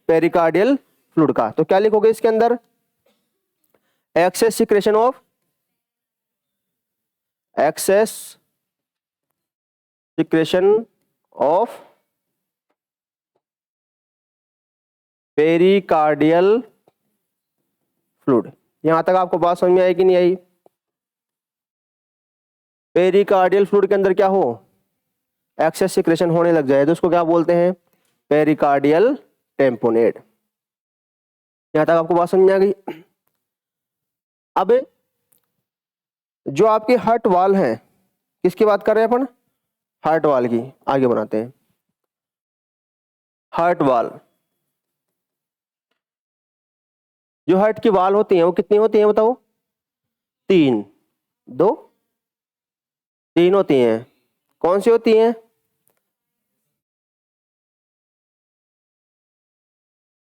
पेरिकार्डियल फ्लूइड का। तो क्या लिखोगे इसके अंदर? Excess secretion of pericardial fluid. यहां तक आपको बात समझ में आई कि नहीं आई? पेरिकार्डियल फ्लूइड के अंदर क्या हो? एक्सेस सिक्रेशन होने लग जाए तो उसको क्या बोलते हैं? पेरिकार्डियल टेम्पोनेड। यहां तक आपको बात समझ में आ गई? अब जो आपके हार्ट वाल है, किसकी बात कर रहे हैं अपन? हार्ट वाल की। आगे बनाते हैं। हार्ट वाल, जो हार्ट की वाल होती हैं वो कितनी होती हैं बताओ? तीन। दो, तीन होती हैं। कौन सी होती हैं?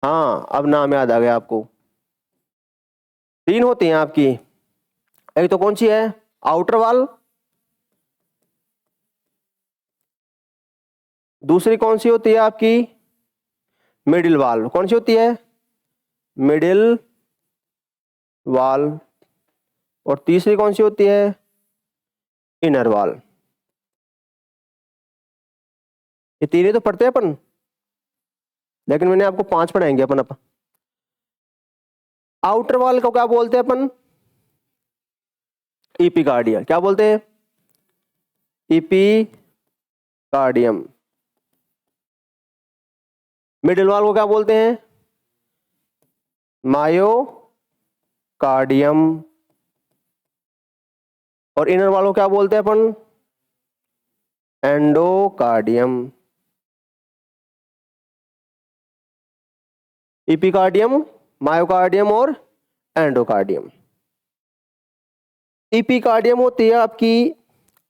हाँ, अब नाम याद आ गया आपको। तीन होती हैं आपकी। एक तो कौन सी है? आउटर वाल। दूसरी कौन सी होती है आपकी? मिडिल वाल। कौन सी होती है? मिडिल वाल, और तीसरी कौन सी होती है, इनर वाल। ये तीन ही तो पढ़ते हैं अपन, लेकिन मैंने आपको 5 पढ़ाएंगे अपन। आउटर वाल को क्या बोलते हैं अपन, इपिकार्डिया। क्या बोलते हैं, इपिकार्डियम। मिडिल वाल को क्या बोलते हैं, मायोकार्डियम। और इनर वाल को क्या बोलते हैं अपन, एंडोकार्डियम। इपिकार्डियम, मायोकार्डियम और एंडोकार्डियम। इपिकार्डियम होती है आपकी,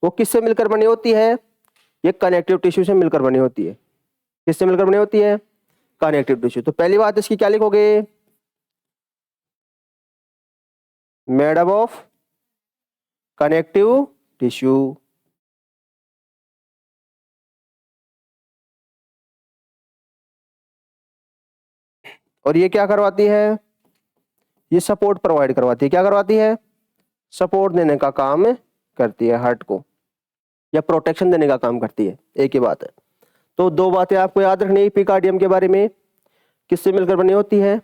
वो किससे मिलकर बनी होती है, ये कनेक्टिव टिश्यू से मिलकर बनी होती है। किससे मिलकर बनी होती है, कनेक्टिव टिश्यू। तो पहली बात इसकी क्या लिखोगे, made up of connective tissue. और ये क्या करवाती है, ये सपोर्ट प्रोवाइड करवाती है। क्या करवाती है, सपोर्ट देने का काम करती है हार्ट को, या प्रोटेक्शन देने का काम करती है, एक ही बात है। तो दो बातें आपको याद रखनी है इपिकार्डियम के बारे में, किससे मिलकर बनी होती है,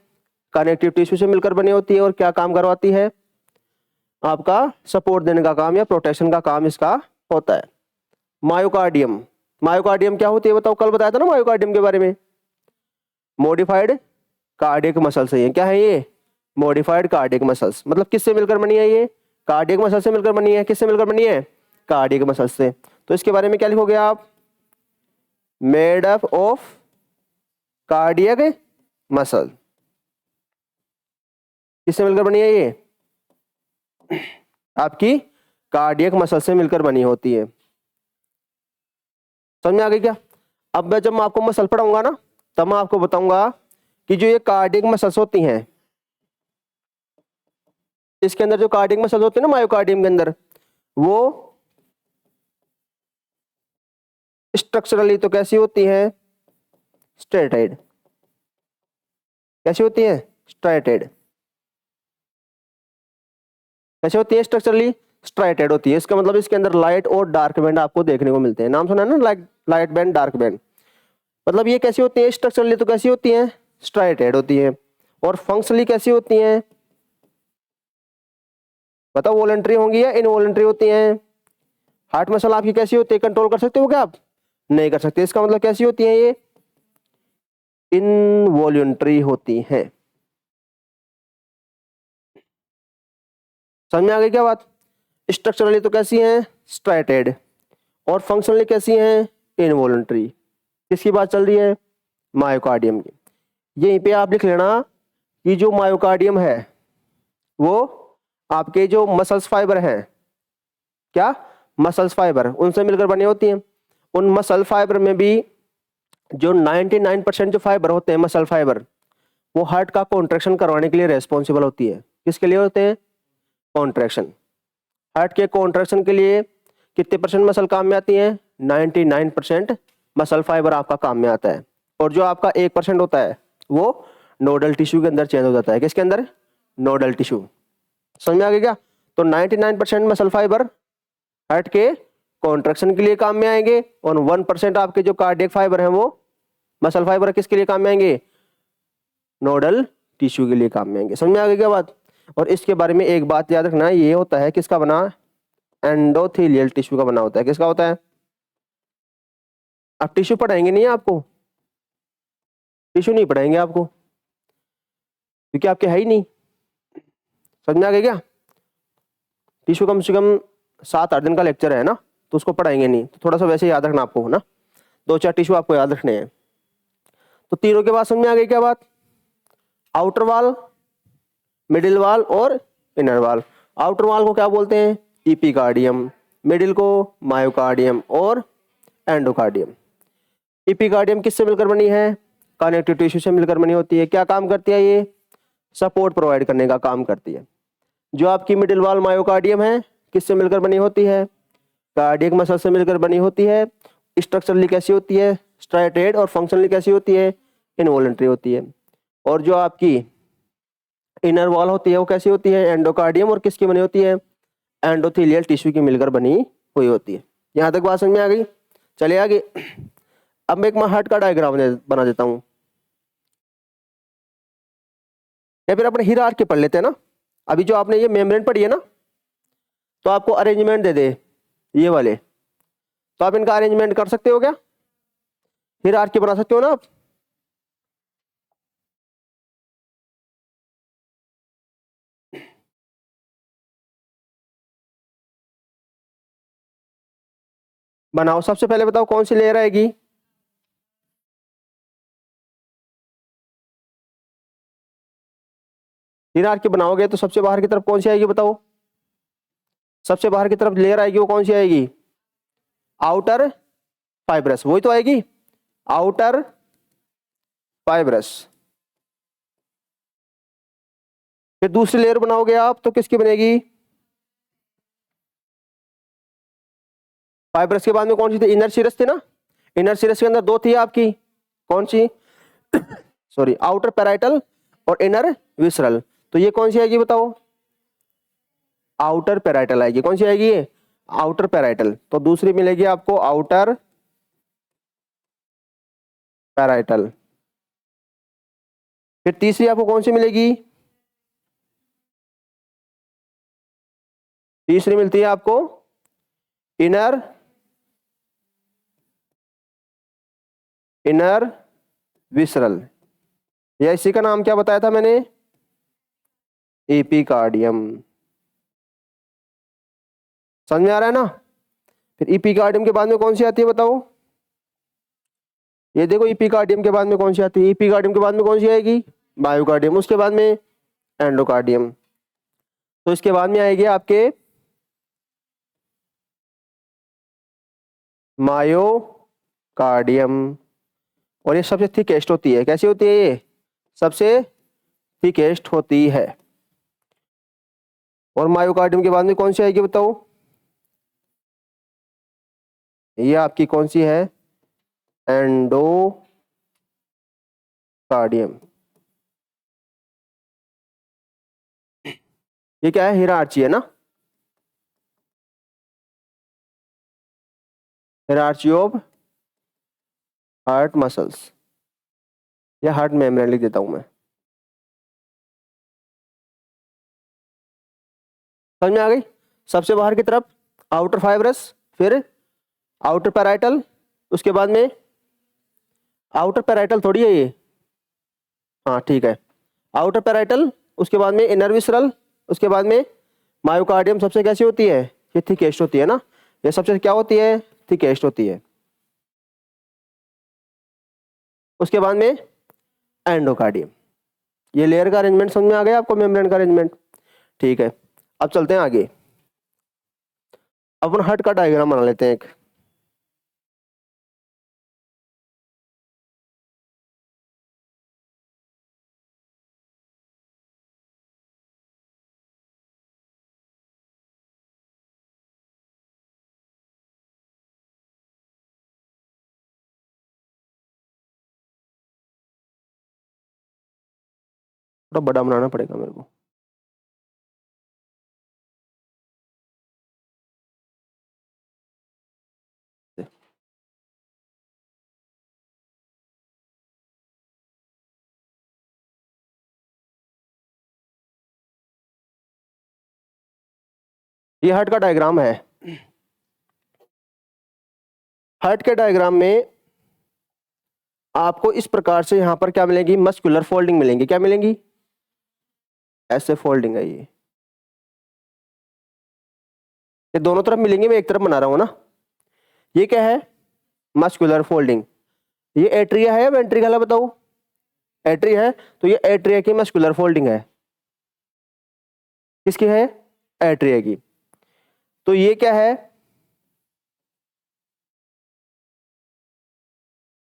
कनेक्टिव टिश्यू से मिलकर बनी होती है, और क्या काम करवाती है, आपका सपोर्ट देने का काम या प्रोटेक्शन का काम इसका होता है। मायोकार्डियम, मायोकार्डियम क्या होती है बताओ, कल बताया था ना मायोकार्डियम के बारे में, मॉडिफाइड कार्डियक मसल्स है ये। क्या है ये, मॉडिफाइड कार्डियक मसल्स। मतलब किससे मिलकर बनी है ये, कार्डियक मसल से मिलकर बनी है। किससे मिलकर बनी है, कार्डियक मसल से। तो इसके बारे में क्या लिखोगे आप, made up of cardiac muscle. किससे मिलकर बनी है ये, आपकी कार्डियक मसल से मिलकर बनी होती है। समझ में आ गई क्या। अब मैं जब मैं आपको मसल पढ़ाऊंगा ना, तब मैं आपको बताऊंगा कि जो ये कार्डियक मसल्स होती हैं, इसके अंदर जो कार्डियक मसल्स होते हैं ना मायोकार्डियम के अंदर, वो स्ट्रक्चरली तो कैसी होती है, स्ट्रेटेड। कैसी होती है, स्ट्रेटेड। कैसे होती है, स्ट्रक्चरली स्ट्राइटेड होती है। इसका मतलब इसके अंदर लाइट और डार्क बैंड आपको देखने को मिलते हैं। नाम सुना है ना, लाइट बैंड, डार्क बैंड। मतलब ये कैसी होती है, स्ट्रक्चरली तो कैसी होती है, स्ट्राइटेड होती है। और फंक्शनली कैसी होती हैं, बताओ, वॉलंटरी होंगी या इनवॉलंटरी होती हैं। हार्ट मसल आपकी कैसी होती है, कंट्रोल कर सकते हो क्या आप, नहीं कर सकते। इसका मतलब कैसी होती है, ये इनवॉलंटरी होती हैं। समझ में आ गई क्या बात। स्ट्रक्चरली तो कैसी हैं, स्ट्राइटेड, और फंक्शनली कैसी हैं, इनवॉलंटरी। किसकी बात चल रही है, मायोकार्डियम की। यहीं पे आप लिख लेना कि जो मायोकार्डियम है वो आपके जो मसल्स फाइबर हैं, क्या, मसल्स फाइबर, उनसे मिलकर बनी होती हैं। उन मसल फाइबर में भी जो 99% जो फाइबर होते हैं, मसल फाइबर, वो हार्ट का कॉन्ट्रैक्शन करवाने के लिए रेस्पॉन्सिबल होती है। किसके लिए होते हैं, कॉन्ट्रैक्शन। हार्ट के कॉन्ट्रैक्शन के लिए कितने परसेंट मसल काम में आती हैं, 99% मसल फाइबर आपका काम में आता है। और जो आपका 1% होता है वो नोडल टिश्यू के अंदर चेंज हो जाता है। किसके अंदर, नोडल टिश्यू। समझ में आ गया क्या। तो 99% मसल फाइबर हार्ट के कॉन्ट्रैक्शन के लिए काम में आएंगे, और 1% आपके जो कार्डियक फाइबर हैं वो मसल फाइबर किसके लिए काम में आएंगे, नोडल टिश्यू के लिए काम में आएंगे। समझ में आ गई क्या बात। और इसके बारे में एक बात याद रखना, ये होता है किसका बना, एंडोथेलियल टिश्यू का बना होता है। किसका होता है, अब टिश्यू पढ़ाएंगे नहीं आपको, टिश्यू नहीं पढ़ाएंगे आपको, क्योंकि आपके है ही नहीं। समझ में आ गया क्या। टिश्यू कम से कम 7-8 दिन का लेक्चर है ना, तो उसको पढ़ाएंगे नहीं, तो थोड़ा सा वैसे याद रखना आपको ना, 2-4 टिश्यू आपको याद रखने हैं। तो तीनों के बाद समझ में आ गई क्या बात, आउटर वाल, मिडिल वाल और इनर वाल। आउटर वाल को क्या बोलते हैं, इपिकार्डियम, मिडिल को मायोकार्डियम और एंडोकार्डियम। इपिकार्डियम किससे मिलकर बनी है, कनेक्टिव टिश्यू से मिलकर बनी होती है। क्या काम करती है ये, सपोर्ट प्रोवाइड करने का काम करती है। जो आपकी मिडिल वाल मायोकार्डियम है किससे मिलकर बनी होती है, कार्डियक मसल से मिलकर बनी होती है। स्ट्रक्चरली कैसी होती है, स्ट्राइटेड, और फंक्शनली कैसी होती है, इनवॉलंटरी होती है। और जो आपकी इनर वॉल होती है वो कैसी होती है, एंडोकार्डियम, और किसकी बनी होती है, एंडोथेलियल टिश्यू की मिलकर बनी हुई होती है। यहाँ तक बात समझ में आ गई। चलिए आगे। अब मैं एक हार्ट का डायग्राम बना देता हूँ, या फिर अपने हीरार्की पढ़ लेते हैं ना। अभी जो आपने ये मेम्ब्रेन पढ़ी है ना, तो आपको अरेंजमेंट दे दे ये वाले, तो आप इनका अरेंजमेंट कर सकते हो क्या, हीरार्की बना सकते हो ना आप। बनाओ। सबसे पहले बताओ कौन सी लेयर आएगी, हीरार्की बनाओगे तो सबसे बाहर की तरफ कौन सी आएगी बताओ, सबसे बाहर की तरफ लेयर आएगी वो कौन सी आएगी, आउटर फाइब्रस, वही तो आएगी, आउटर फाइब्रस। फिर दूसरी लेयर बनाओगे आप तो किसकी बनेगी, फाइब्रस के बाद में कौन सी थी, इनर सीरस थी ना, इनर सीरस के अंदर दो थी आपकी, कौन सी सॉरी, आउटर पैराइटल और इनर विसरल। तो ये कौन सी आएगी बताओ, आउटर पैराइटल आएगी। कौन सी आएगी ये, आउटर पैराइटल। तो दूसरी मिलेगी आपको आउटर पैराइटल। फिर तीसरी आपको कौन सी मिलेगी, तीसरी मिलती है आपको इनर इनर विसरल, या इसी का नाम क्या बताया था मैंने, एपिकार्डियम। समझ में आ रहा है ना। फिर एपिकार्डियम के बाद में कौन सी आती है बताओ, ये देखो एपिकार्डियम के बाद में कौन सी आती है, एपिकार्डियम के बाद में कौन सी आएगी, मायोकार्डियम, उसके बाद में एंडोकार्डियम। तो इसके बाद में आएगी आपके मायोकार्डियम, और ये सबसे थिकेस्ट होती है। कैसी होती है ये, सबसे थिकेस्ट होती है। और मायोकार्डियम के बाद में कौन सी आएगी बताओ, ये आपकी कौन सी है, एंडोकार्डियम। ये क्या है, हीरार्ची है ना, हीरार्ची ऑफ हार्ट मसल्स, या हार्ट मेम्ब्रेन लिख देता हूं मैं। समझ में आ गई। सबसे बाहर की तरफ आउटर फाइब्रस, फिर आउटर पैराइटल, उसके बाद में आउटर पैराइटल थोड़ी है ये, हाँ ठीक है, आउटर पैराइटल, उसके बाद में इनर विसरल, उसके बाद में मायोकार्डियम। सबसे कैसी होती है, ये थिकेस्ट होती है ना, ये सबसे क्या होती है, थिकेस्ट होती है। उसके बाद में एंडोकार्डियम। ये लेयर का अरेंजमेंट समझ में आ गया आपको, मेम्ब्रेन का अरेंजमेंट। ठीक है, अब चलते हैं आगे। अपन हार्ट का डायग्राम बना लेते हैं एक। थोड़ा बड़ा बनाना पड़ेगा मेरे को। ये हार्ट का डायग्राम है। हार्ट के डायग्राम में आपको इस प्रकार से यहां पर क्या मिलेगी, मस्कुलर फोल्डिंग मिलेंगी। क्या मिलेंगी, ऐसे फोल्डिंग है ये दोनों तरफ मिलेंगी, मैं एक तरफ बना रहा हूं ना। ये क्या है, मस्कुलर फोल्डिंग। ये एट्रिया है या वेंट्रिकल है बताओ, एट्रिया है, तो ये एट्रिया की मस्कुलर फोल्डिंग है। किसकी है, एट्रिया की। तो ये क्या है,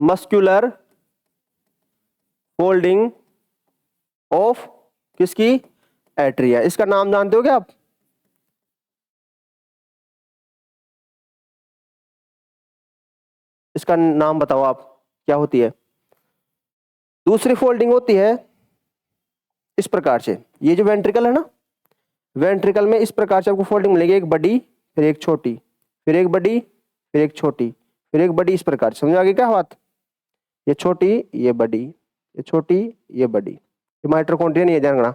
मस्कुलर फोल्डिंग ऑफ किसकी, एट्रिया। इसका नाम जानते हो क्या आप, इसका नाम बताओ आप, क्या होती है। दूसरी फोल्डिंग होती है इस प्रकार से, ये जो वेंट्रिकल है ना, वेंट्रिकल में इस प्रकार से आपको फोल्डिंग मिलेगी, एक बड़ी फिर एक छोटी, फिर एक बड़ी फिर एक छोटी, फिर एक बड़ी, इस प्रकार। समझ आ गई क्या बात? ये छोटी ये बड़ी, ये छोटी ये बड़ी, ये माइटोकॉन्ड्रिया नहीं है, ध्यान रखना।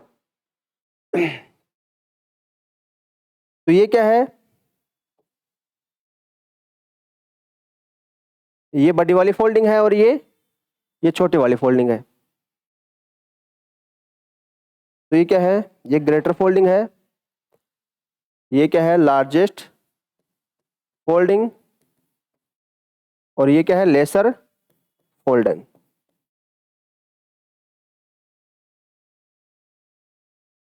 तो ये क्या है, ये बड़ी वाली फोल्डिंग है और ये छोटी वाली फोल्डिंग है। तो ये क्या है, ये ग्रेटर फोल्डिंग है, ये क्या है, लार्जेस्ट फोल्डिंग, और ये क्या है, लेसर फोल्डिंग।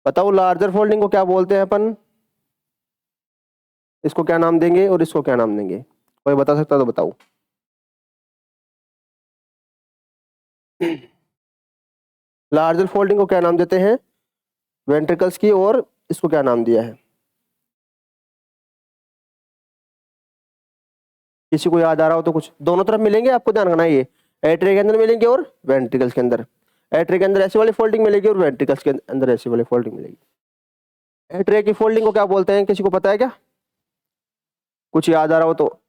बताओ लार्जर फोल्डिंग को क्या बोलते हैं अपन, इसको क्या नाम देंगे और इसको क्या नाम देंगे? कोई बता सकता तो बताओ। लार्जर फोल्डिंग को क्या नाम देते हैं वेंट्रिकल्स की, और इसको क्या नाम दिया है? किसी को याद आ रहा हो तो कुछ। दोनों तरफ मिलेंगे, आपको ध्यान रखना है, ये एट्रिया के अंदर मिलेंगे और वेंट्रिकल्स के अंदर। एट्रिया के अंदर ऐसी वाली फोल्डिंग मिलेगी और वेंट्रिकल्स के अंदर ऐसी वाली फोल्डिंग मिलेगी। एट्रिया की फोल्डिंग को क्या बोलते हैं, किसी को पता है क्या? कुछ याद आ रहा हो तो।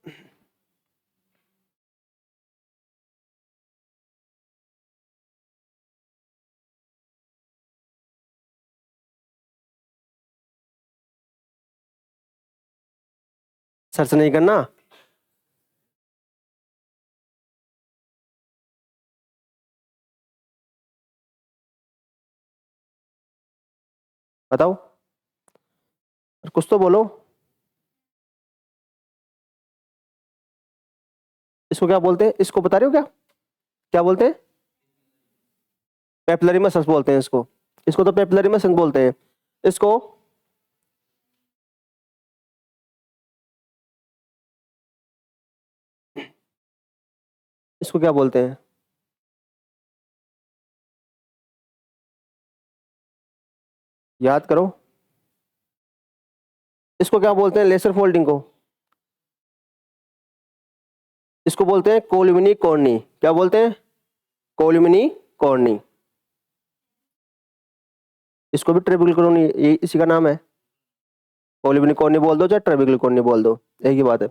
सर्च नहीं करना। बताओ कुछ तो बोलो। इसको क्या बोलते हैं, इसको बता रहे हो क्या? क्या बोलते हैं? पेपलरी मसल्स बोलते हैं इसको। इसको तो पेपलरी मसल्स बोलते हैं। इसको इसको क्या बोलते हैं? याद करो। इसको क्या बोलते हैं, लेसर फोल्डिंग को? इसको बोलते हैं कोल्यूमिनी कॉर्नी। क्या बोलते हैं? कोल्यूमिनी कॉर्नी। इसको भी ट्रेबिकुलर कॉर्नी, ये इसी का नाम है। कोल्यूमिनी कॉर्नी बोल दो चाहे ट्रेबिकुलर कॉर्नी बोल दो, एक ही बात है।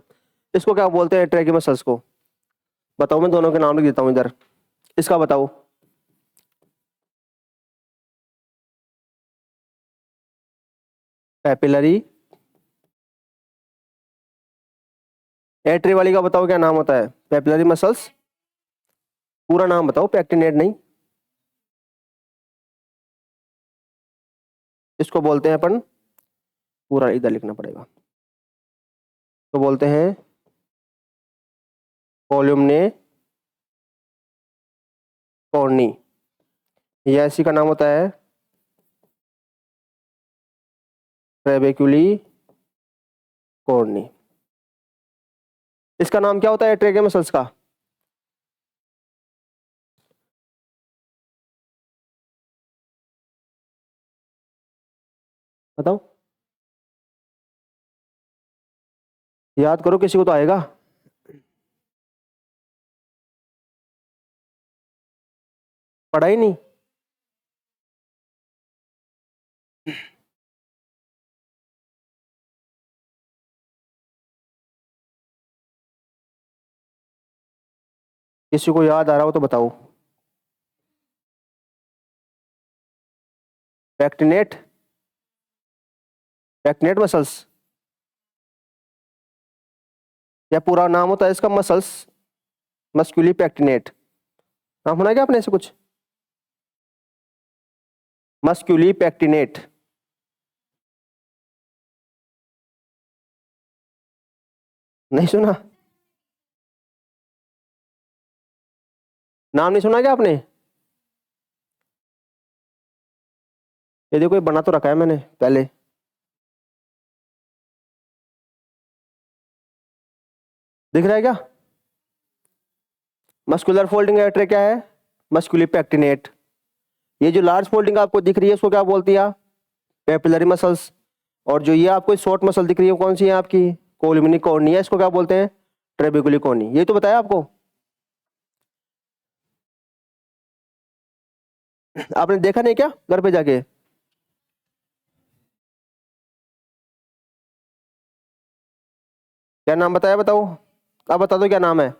इसको क्या बोलते हैं, ट्रैकियम मसल्स को? बताओ, मैं दोनों के नाम लिख देता हूँ इधर। इसका बताओ। पेपिलरी। एट्री वाली का बताओ क्या नाम होता है? Papillary muscles. पूरा नाम बताओ, पैक्टिनेट नहीं। इसको बोलते हैं अपन, पूरा इधर लिखना पड़ेगा, तो बोलते हैं कॉलुमने कॉर्नी। यह इसी का नाम होता है ट्रेबेक्युली कॉर्नी। इसका नाम क्या होता है ट्रेकियम मसल्स का? बताओ, याद करो, किसी को तो आएगा। पढ़ा ही नहीं। किसी को याद आ रहा हो तो बताओ। पैक्टिनेट, पैक्टिनेट मसल्स, या पूरा नाम होता है इसका मसल्स मस्कुली पैक्टिनेट। नाम सुना क्या आपने ऐसे कुछ? मस्कुली पैक्टिनेट। नहीं सुना? नाम नहीं सुना क्या आपने? ये देखो, ये बना तो रखा है मैंने पहले। दिख रहा है क्या? मस्कुलर फोल्डिंग एट्रे क्या है? मस्कुली पैक्टिनेट। ये जो लार्ज फोल्डिंग आपको दिख रही है इसको क्या बोलती है? Papillary muscles. और जो ये आपको शॉर्ट मसल दिख रही है कौन सी है आपकी? कोल्यूमिनी कॉर्निया। इसको क्या बोलते हैं? ट्रेबेकुली कॉर्नी। ये तो बताया आपको। आपने देखा नहीं क्या घर पे जाके? क्या नाम बताया, बताओ, आप बता दो क्या नाम है।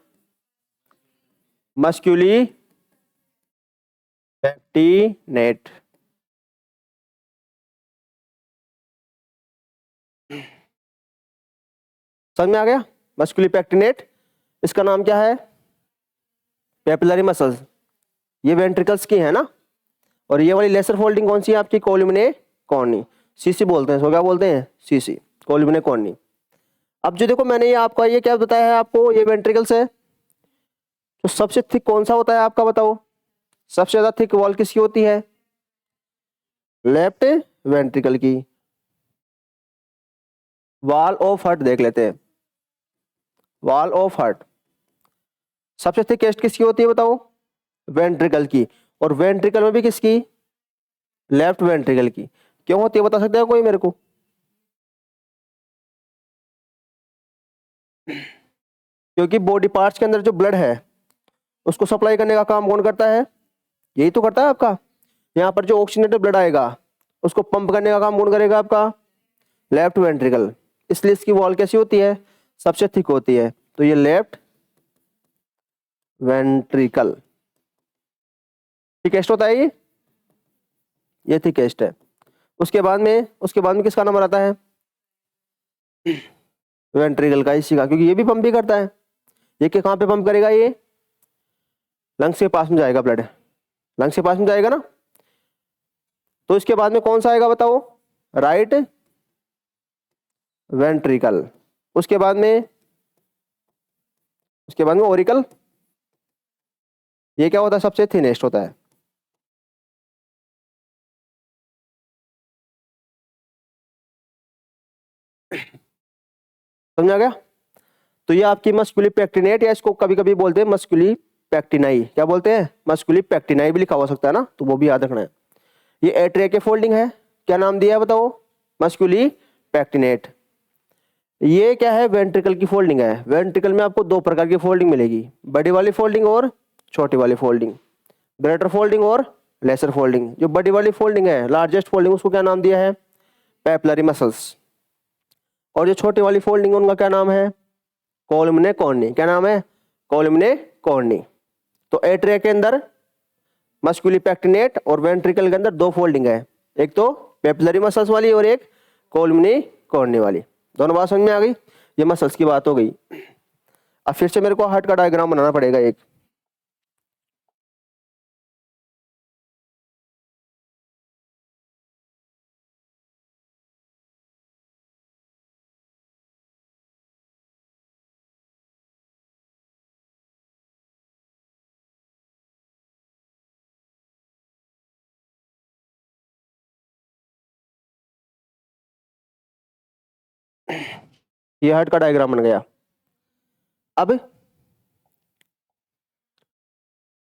मस्क्यूली पेक्टिनेट। समझ में आ गया, मस्क्यूली पेक्टिनेट, इसका नाम क्या है, पेपिलरी मसल्स, ये वेंट्रिकल्स की है ना। और ये वाली लेसर फोल्डिंग कौन सी है आपकी, कोलुमिने कॉर्नी, सीसी बोलते हैं इसको, क्या बोलते हैं, सीसी, कोलुमिने कॉर्नी। अब जो देखो मैंने ये आपका ये क्या बताया है आपको, ये वेंट्रिकल्स है। तो सबसे थिक कौन सा होता है आपका, बताओ, सबसे ज्यादा थिक वॉल किसकी होती है, लेफ्ट वेंट्रिकल की। वॉल ऑफ हार्ट देख लेते हैं, वॉल ऑफ हार्ट सबसे थिकेस्ट किसकी होती है, बताओ, वेंट्रिकल की। और वेंट्रिकल में भी किसकी, लेफ्ट वेंट्रिकल की। क्यों होती है बता सकते हैं कोई मेरे को, क्योंकि बॉडी पार्ट्स के अंदर जो ब्लड है उसको सप्लाई करने का काम कौन करता है, यही तो करता है आपका। यहाँ पर जो ऑक्सीजनेटेड ब्लड आएगा उसको पंप करने का काम कौन करेगा आपका, लेफ्ट वेंट्रिकल। इसलिए इसकी वॉल कैसी होती है, सबसे थिक होती है। तो ये लेफ्ट वेंट्रिकल थिकेस्ट होता है, ये थिकेस्ट है। उसके बाद में किसका नंबर आता है, वेंट्रिकल का, इसी का, क्योंकि ये भी पंप भी करता है। ये कहाँ पे पंप करेगा, ये लंग्स के पास में जाएगा ब्लड, लंग्स के पास में जाएगा ना। तो इसके बाद में कौन सा आएगा बताओ, राइट वेंट्रिकल। उसके बाद में ओरिकल, ये क्या होता है, सबसे थिनेस्ट होता है। समझ आ गया। तो ये आपकी मस्कुली पेक्टिनेट, या इसको कभी कभी बोलते हैं मस्कुली पेक्टिनाई, क्या बोलते हैं, मस्कुली पेक्टिनाई भी लिखा हो सकता है ना, तो वो भी याद रखना है। ये एट्रिया के फोल्डिंग है, क्या नाम दिया है बताओ, मस्कुली पेक्टिनेट। ये क्या है, वेंट्रिकल की फोल्डिंग है। वेंट्रिकल में आपको दो प्रकार की फोल्डिंग मिलेगी, बड़ी वाली फोल्डिंग और छोटी वाली फोल्डिंग, ग्रेटर फोल्डिंग और लेसर फोल्डिंग। जो बड़ी वाली फोल्डिंग है, लार्जेस्ट फोल्डिंग, उसको क्या नाम दिया है, पेपिलरी मसल्स। और जो छोटी वाली फोल्डिंग है उनका क्या नाम है, कोलुमिने कॉर्नी। क्या नाम है, कोलुमिने कॉर्नी। तो एट्रिया के अंदर मस्कुली पेक्टिनेट और वेंट्रिकल के अंदर दो फोल्डिंग है, एक तो पेपिलरी मसल्स वाली और एक कोलुमिने कॉर्नी वाली। दोनों बात समझ में आ गई, ये मसल्स की बात हो गई। अब फिर से मेरे को हार्ट का डायग्राम बनाना पड़ेगा एक। ये हार्ट का डायग्राम बन गया। अब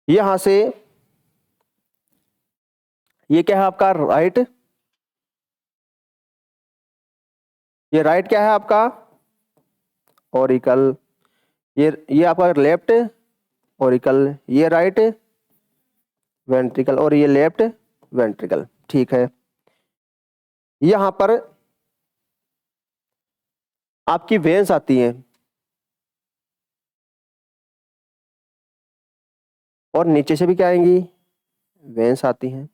यहां से ये क्या है आपका राइट, ये राइट क्या है आपका ऑरिकल, ये आपका लेफ्ट ऑरिकल, ये राइट वेंट्रिकल और ये लेफ्ट वेंट्रिकल। ठीक है, यहां पर आपकी वेन्स आती हैं और नीचे से भी क्या आएंगी, वेन्स आती हैं।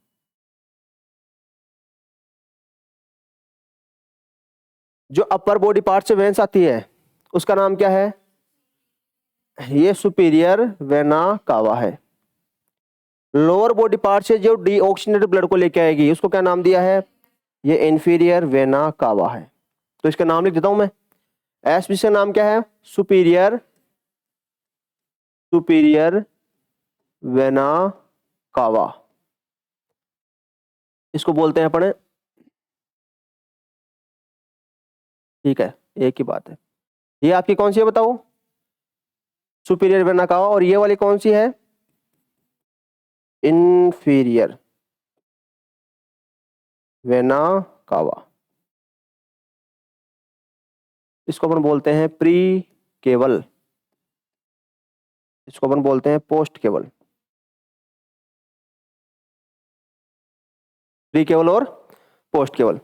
जो अपर बॉडी पार्ट से वेन्स आती है उसका नाम क्या है, ये सुपीरियर वेना कावा है। लोअर बॉडी पार्ट से जो डीऑक्सीजनेटेड ब्लड को लेके आएगी उसको क्या नाम दिया है, ये इंफीरियर वेना कावा है। तो इसका नाम लिख देता हूं मैं, एसबी से नाम क्या है, सुपीरियर सुपीरियर वेना कावा, इसको बोलते हैं अपन। ठीक है, एक ही बात है। ये आपकी कौन सी है बताओ, सुपीरियर वेना कावा। और ये वाली कौन सी है, इंफीरियर वेना कावा। इसको अपन बोलते हैं प्री केवल, इसको अपन बोलते हैं पोस्ट केवल। प्री केवल और पोस्ट केवल।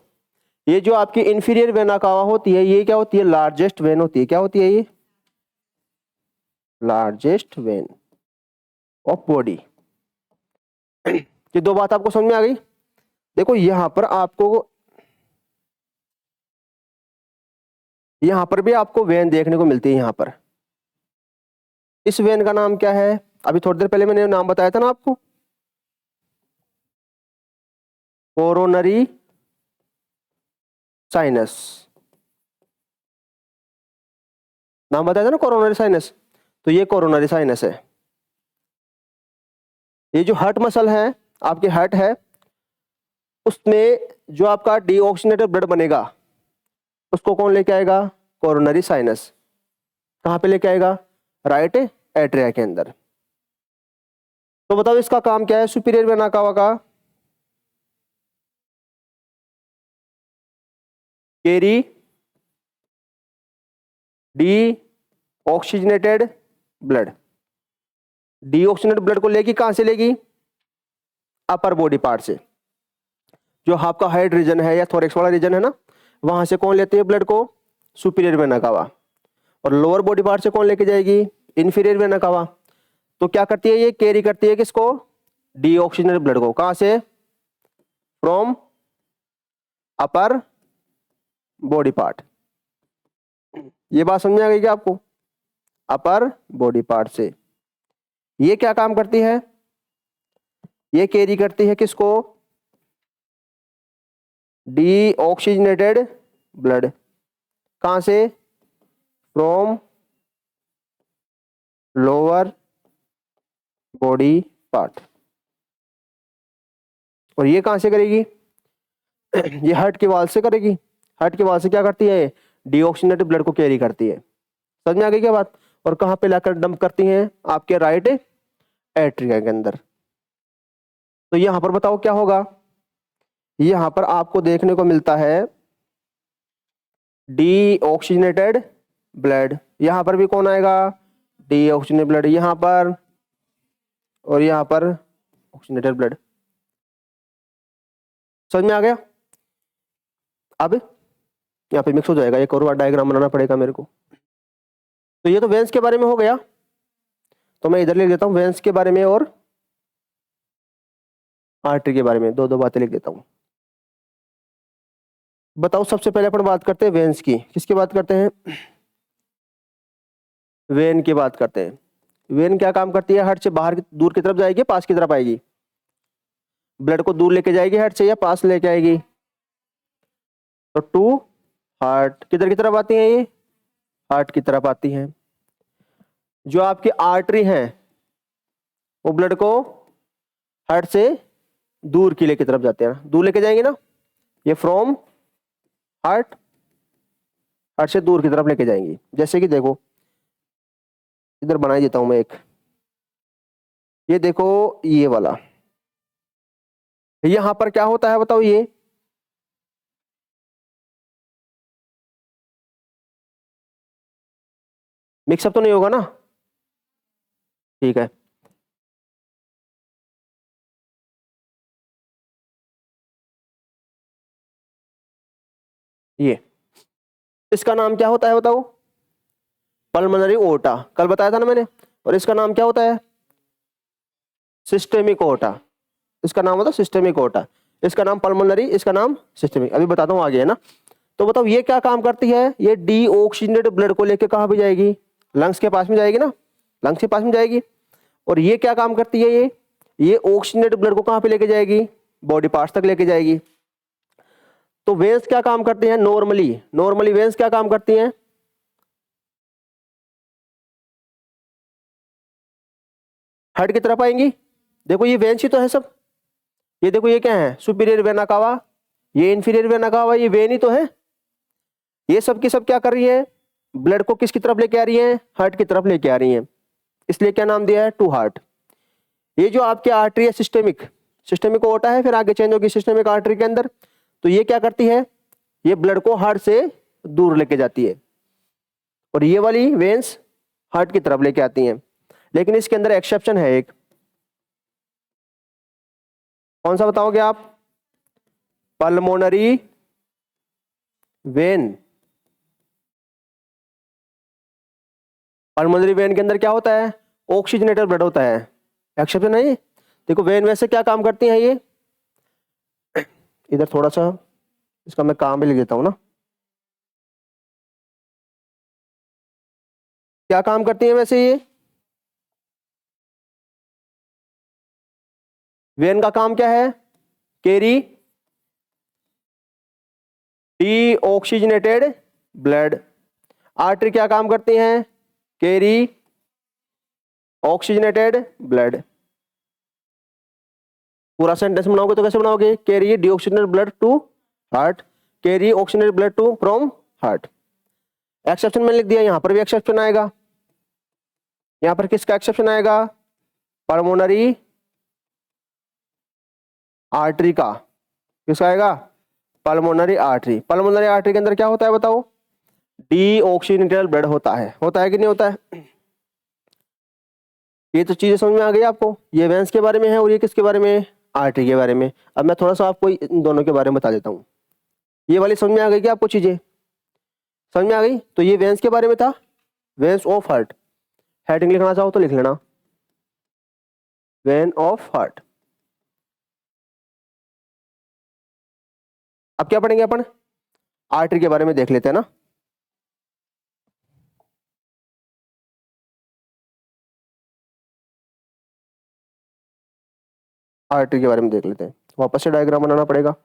ये जो आपकी इंफीरियर वेना कावा होती है, ये क्या होती है, लार्जेस्ट वेन होती है। क्या होती है ये, लार्जेस्ट वेन ऑफ बॉडी। ये दो बात आपको समझ में आ गई। देखो यहां पर आपको, यहां पर भी आपको वेन देखने को मिलती है। यहां पर इस वेन का नाम क्या है, अभी थोड़ी देर पहले मैंने नाम बताया था ना आपको, कोरोनरी साइनस। नाम बताया था ना कोरोनरी साइनस, तो ये कोरोनरी साइनस है। ये जो हार्ट मसल है, आपके हार्ट है, उसमें जो आपका डीऑक्सीजनेटेड ब्लड बनेगा, उसको कौन लेके आएगा, कोरोनरी साइनस। कहां पे लेके आएगा, राइट एट्रिया के अंदर। तो बताओ इसका काम क्या है, सुपीरियर वेना कावा का, carry D oxygenated blood. Deoxygenated blood को लेगी कहां से लेगी, अपर बॉडी पार्ट से। जो आपका हेड रीजन है या थोरेक्स वाला रीजन है ना, वहां से कौन लेती है ब्लड को, सुपीरियर वेना कावा। और लोअर बॉडी पार्ट से कौन लेके जाएगी, इंफीरियर वेना कावा। तो क्या करती है, ये कैरी करती है किसको, डीऑक्सीजनेटेड ब्लड को। कहां से, फ्रॉम अपर बॉडी पार्ट। ये बात समझ में आ गई क्या आपको, अपर बॉडी पार्ट से। ये क्या काम करती है, ये कैरी करती है किसको, डीऑक्सीजनेटेड ब्लड। कहां से, फ्रॉम लोअर बॉडी पार्ट। और ये कहां से करेगी, ये हार्ट के वाल से करेगी। हार्ट के वाल से क्या करती है, डीऑक्सीजनेटेड ब्लड को कैरी करती है। समझ में आ गई क्या बात। और कहां पे लाकर डंप करती हैं, आपके राइट एट्रिया के अंदर। तो यहां पर बताओ क्या होगा, यहां पर आपको देखने को मिलता है डीऑक्सीजनेटेड ब्लड। यहां पर भी कौन आएगा, डीऑक्सीजनेटेड ब्लड यहां पर, और यहां पर ऑक्सीजनेटेड ब्लड। समझ में आ गया। अब यहाँ पे मिक्स हो जाएगा, एक और बार डायग्राम बनाना पड़ेगा मेरे को। तो ये तो वेंस के बारे में हो गया, तो मैं इधर लिख देता हूँ वेंस के बारे में और आर्टरी के बारे में, दो दो बातें लिख देता हूँ। बताओ सबसे पहले अपन बात करते हैं वेंस की। किसकी बात करते हैं, वेन की बात करते हैं। वेन क्या काम करती है, हार्ट से बाहर दूर की तरफ जाएगी, पास की तरफ आएगी, ब्लड को दूर लेके जाएगी हार्ट से या पास लेके आएगी। तो टू हार्ट, किधर की तरफ आती है, ये हार्ट की तरफ आती हैं। जो आपकी आर्टरी है वो ब्लड को हार्ट से दूर किले की तरफ जाते हैं, दूर लेके जाएंगे ना, ये फ्रॉम हार्ट, हार्ट से दूर की तरफ लेके जाएंगी। जैसे कि देखो इधर बना देता हूं मैं एक, ये देखो ये वाला, यहां पर क्या होता है बताओ, ये मिक्सअप तो नहीं होगा ना, ठीक है। ये इसका नाम क्या होता है बताओ, पल्मोनरी ओटा, कल बताया था ना मैंने। और इसका नाम क्या होता है, सिस्टेमिक ओटा। इसका नाम होता है सिस्टेमिक ओटा, इसका नाम पल्मोनरी, इसका नाम सिस्टेमिक। अभी बताता हूँ आगे, है ना। तो बताओ ये क्या काम करती है, ये डीऑक्सीजनेटेड ब्लड को लेकर कहां भी जाएगी, लंग्स के पास में जाएगी ना, लंग्स के पास में जाएगी। और ये क्या काम करती है, ये ऑक्सीजनेटेड ब्लड को कहां पे लेके जाएगी, बॉडी पार्ट्स तक लेके जाएगी। तो वेन्स क्या काम करती हैं, नॉर्मली नॉर्मली वेन्स क्या काम करती हैं, हार्ट की तरफ आएंगी। देखो ये वेन्स ही तो है सब, ये देखो ये क्या है, सुपीरियर वेना कावा, ये इंफीरियर वेना कावा, ये वेन ही तो है। ये सब की सब क्या कर रही है, ब्लड को किसकी तरफ लेके आ रही है, हार्ट की तरफ लेके आ रही है। इसलिए क्या नाम दिया है, टू हार्ट। ये जो आपकी आर्टरी है सिस्टेमिक, सिस्टेमिक ओटा है, फिर आगे चेंज होगी सिस्टेमिक आर्टरी के अंदर। तो ये क्या करती है, ये ब्लड को हार्ट से दूर लेके जाती है। और ये वाली वेन्स हार्ट की तरफ लेके आती हैं। लेकिन इसके अंदर एक्सेप्शन है एक, कौन सा बताओगे आप, पल्मोनरी वेन, पल्मोनरी वेन के अंदर क्या होता है? ऑक्सीजनेटेड ब्लड होता है। एक्सेप्शन है ये। देखो वेन वैसे क्या काम करती हैं ये, इधर थोड़ा सा इसका मैं काम भी लिख देता हूं ना। क्या काम करती हैं वैसे ये? वेन का काम क्या है? Carry deoxygenated blood. आर्टरी क्या काम करती हैं? Carry oxygenated blood. पूरा सेंटेंस बनाओगे तो कैसे बनाओगे? Carry deoxygenated blood to heart, carry oxygenated blood to from heart. Exception मैंने लिख दिया, यहां पर भी एक्सेप्शन आएगा। यहां पर किसका एक्सेप्शन आएगा? पल्मोनरी आर्टरी का। किसका आएगा? Pulmonary artery. पल्मोनरी आर्टरी के अंदर क्या होता है बताओ? डीऑक्सीजनेटेड ब्लड होता है कि नहीं होता है? ये तो चीजें समझ में आ गई आपको। ये वेंस के बारे में है और ये किसके बारे में है? आर्टरी के बारे में। अब मैं थोड़ा सा आपको इन दोनों के बारे में बता देता हूँ। ये वाली समझ में आ गई क्या आपको? चीजें समझ में आ गई? तो ये वेंस के बारे में था, वेंस ऑफ हार्ट। हेडिंग लिखना चाहो तो लिख लेना, वेन ऑफ हार्ट। अब क्या पढ़ेंगे अपन? आर्टरी के बारे में देख लेते हैं ना। आर्टरी के बारे में देख लेते हैं। वापस से डायग्राम बनाना पड़ेगा।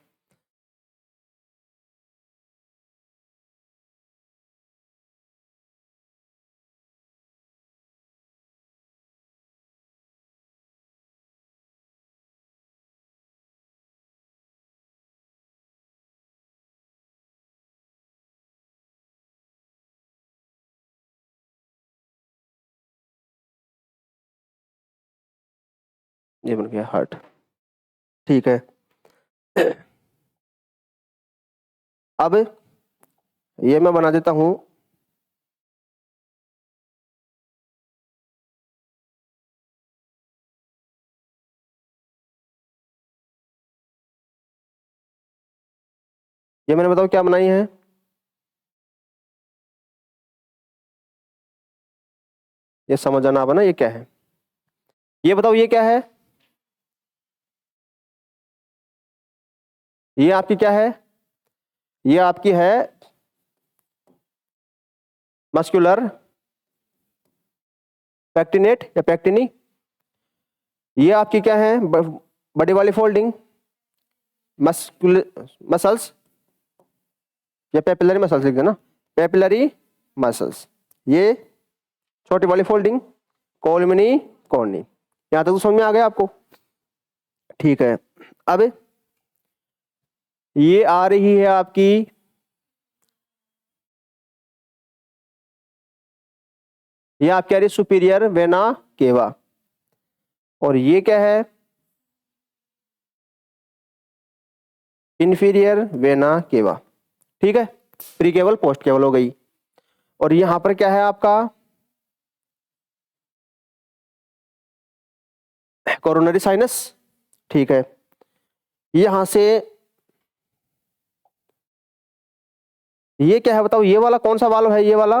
ये बन गया हार्ट। ठीक है। अब ये मैं बना देता हूं ये मैंने बताओ क्या बनाई है? ये समझ आना बना ये क्या है? ये बताओ ये क्या है? ये आपकी क्या है? ये आपकी है मस्कुलर पैक्टिनेट या पैक्टिनी। ये आपकी क्या है? बड़ी वाली फोल्डिंग मसल्स या पेपिलरी मसल्स लिख देना, पेपिलरी मसल्स। ये छोटी वाली फोल्डिंग कोलमनी कॉर्नी। यहां तक तो समझ में आ गया आपको? ठीक है। अब ये आ रही है आपकी ये आपकी आ रही है सुपीरियर वेना केवा। और ये क्या है? Inferior vena cava. ठीक है। प्री केवल पोस्ट केवल हो गई। और यहां पर क्या है आपका? Coronary sinus. ठीक है। यहां से ये क्या है बताओ? ये वाला कौन सा वाल्व है? ये वाला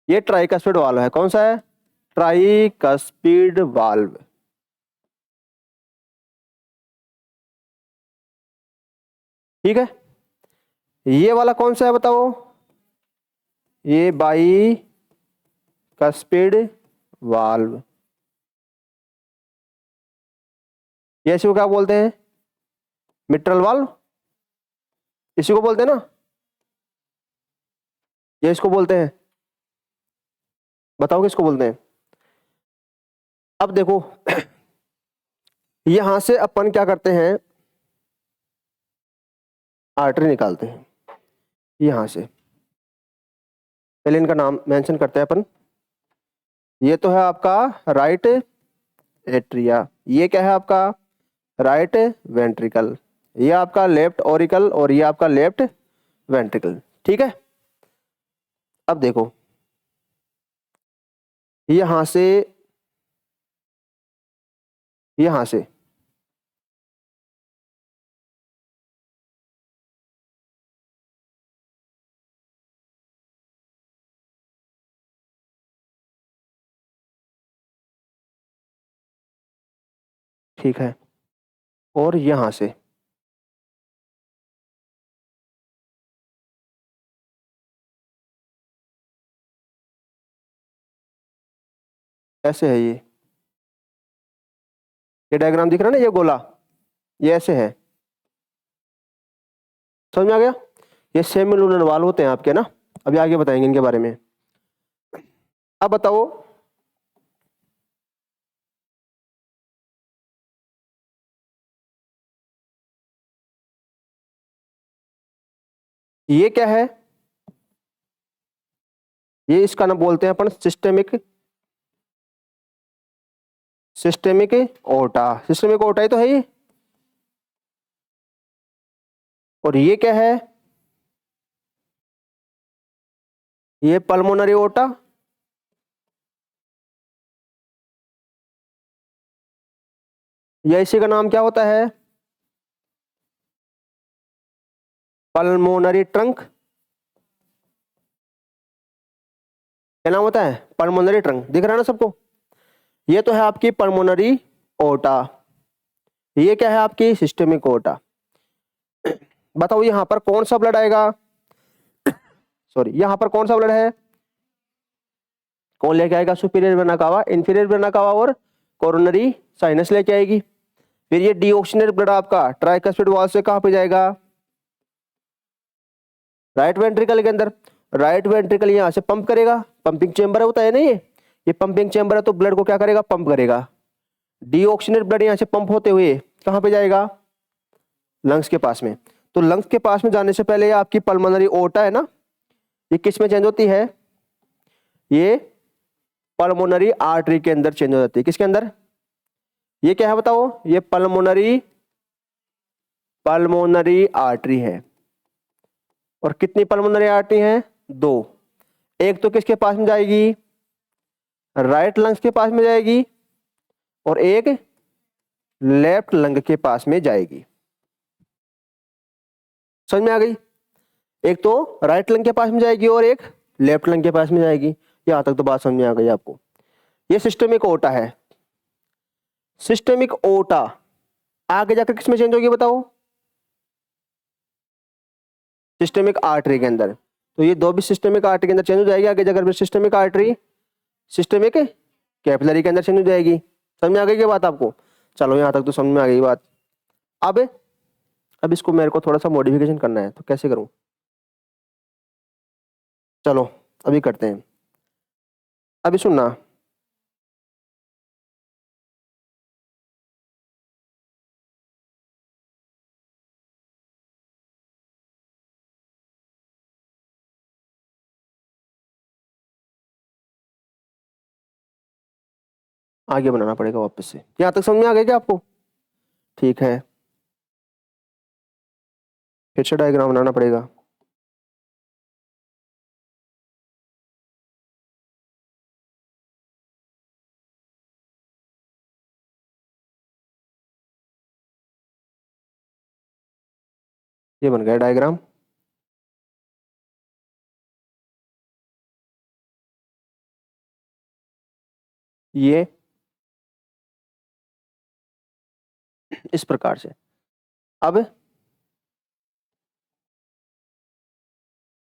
ये ट्राइकस्पिड वाल्व है। कौन सा है? Tricuspid valve. ठीक है। ये वाला कौन सा है बताओ? ये बाई कस्पिड वाल्व। ये इसी को क्या बोलते हैं? Mitral valve. इसी को बोलते हैं ना? ये इसको बोलते हैं। बताओ किसको बोलते हैं? अब देखो यहां से अपन क्या करते हैं? आर्टरी निकालते हैं यहां से। पहले इनका नाम मेंशन करते हैं अपन। ये तो है आपका राइट एट्रिया। ये क्या है आपका? Right ventricle. ये आपका लेफ्ट ऑरिकल और ये आपका लेफ्ट वेंट्रिकल। ठीक है। अब देखो यहां से यहां से ठीक है, और यहां से ऐसे है ये डायग्राम दिख रहा है ना, ये गोला ये ऐसे है, समझ में आ गया। ये सेमी लूनर वाल होते हैं आपके ना, अभी आगे बताएंगे इनके बारे में। अब बताओ ये क्या है, ये इसका नाम बोलते हैं अपन सिस्टेमिक सिस्टेमिक ओटा, सिस्टेमिक ओटा ही तो है ये। और ये क्या है, ये पल्मोनरी ओटा, या इसी का नाम क्या होता है, पल्मोनरी ट्रंक। क्या नाम होता है, पल्मोनरी ट्रंक, दिख रहा है ना सबको। ये तो है आपकी पल्मोनरी ओटा, ये क्या है आपकी सिस्टेमिक ओटा। बताओ यहां पर कौन सा ब्लड आएगा, सॉरी यहां पर कौन सा ब्लड है, कौन लेके आएगा, superior vena cava, inferior vena cava और कोरोनरी साइनस लेके आएगी। फिर ये डीऑक्सीजनेटेड ब्लड आपका ट्राइकस्पिड वॉल से कहां पे जाएगा, राइट वेंट्रिकल के अंदर। राइट वेंट्रिकल यहां से पंप करेगा, पंपिंग चेंबर होता है ना ये पंपिंग चेंबर है, तो ब्लड को क्या करेगा, पंप करेगा। डीऑक्सीजनेटेड ब्लड यहां से पंप होते हुए कहां पे जाएगा, लंग्स के पास में। तो लंग्स के पास में जाने से पहले ये आपकी पल्मोनरी ओटा है ना, ये किस में चेंज होती है, ये पल्मोनरी आर्टरी के अंदर चेंज हो जाती है। किसके अंदर, ये क्या है बताओ, ये पल्मोनरी आर्टरी है। और कितनी पल्मोनरी आर्टरी है, दो। एक तो किसके पास में जाएगी, राइट लंग्स के पास में जाएगी, और एक लेफ्ट लंग के पास में जाएगी। समझ में आ गई, एक तो राइट लंग के पास में जाएगी और एक लेफ्ट लंग के पास में जाएगी। यहां तक तो बात समझ में आ गई आपको। ये सिस्टेमिक ओटा है। सिस्टेमिक ओटा आगे जाकर किसमें चेंज होगी बताओ, सिस्टेमिक आर्टरी के अंदर। तो ये दो भी सिस्टेमिक आर्टरी के अंदर चेंज हो जाएगी। आगे जाकर सिस्टेमिक आर्टरी सिस्टेमिक कैपिलरी के अंदर चेंज हो जाएगी। समझ में आ गई ये बात आपको, चलो यहां तक तो समझ में आ गई बात। अब इसको मेरे को थोड़ा सा मॉडिफिकेशन करना है, तो कैसे करूं, चलो अभी करते हैं। अभी सुनना, आगे बनाना पड़ेगा वापस से। यहां तक समझ में आ गया क्या आपको, ठीक है, फिर से डायग्राम बनाना पड़ेगा। ये बन गया डायग्राम। ये इस प्रकार से। अब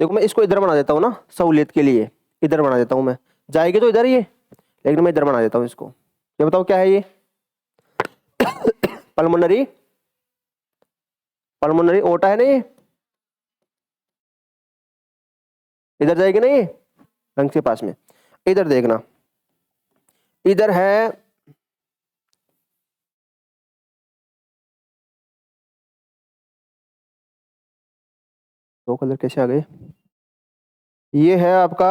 देखो मैं इसको इधर बना देता हूँ ना सहूलियत के लिए, इधर बना देता हूँ मैं, जाएगी तो इधर ये, लेकिन मैं इधर बना देता हूँ इसको। ये बताओ क्या है ये, पल्मोनरी पल्मोनरी ओटा है ना, ये इधर जाएगी ना ये लंग्स के पास में। इधर देखना, इधर है दो कलर कैसे आ गए, ये है आपका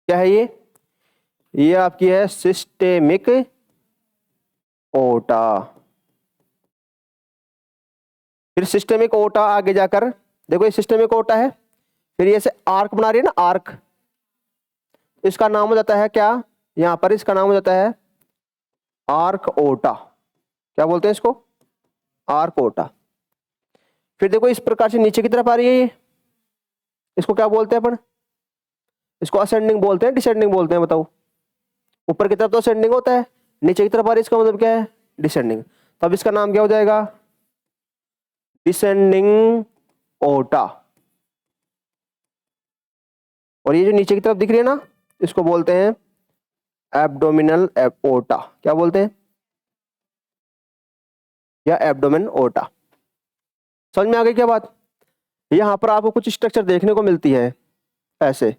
क्या है ये आपकी है सिस्टेमिक ओटा। फिर सिस्टेमिक ओटा आगे जाकर देखो, ये सिस्टेमिक ओटा है, फिर ये से आर्क बना रही है ना आर्क, इसका नाम हो जाता है क्या, यहां पर इसका नाम हो जाता है आर्क ओटा। क्या बोलते हैं इसको, आर्क ओटा। फिर देखो इस प्रकार से नीचे की तरफ आ रही है ये, इसको क्या बोलते हैं अपन, इसको असेंडिंग बोलते हैं, डिसेंडिंग बोलते हैं, बताओ। ऊपर की तरफ तो असेंडिंग होता है, नीचे की तरफ आ रही, इसका मतलब क्या है, डिसेंडिंग। तब इसका नाम क्या हो जाएगा, डिसेंडिंग ओटा। और ये जो नीचे की तरफ दिख रही है ना, इसको बोलते हैं एब्डोमिनल ओटा। क्या बोलते हैं, या एब्डोमेन ओटा। समझ में आ गई क्या बात। यहां पर आपको कुछ स्ट्रक्चर देखने को मिलती है ऐसे,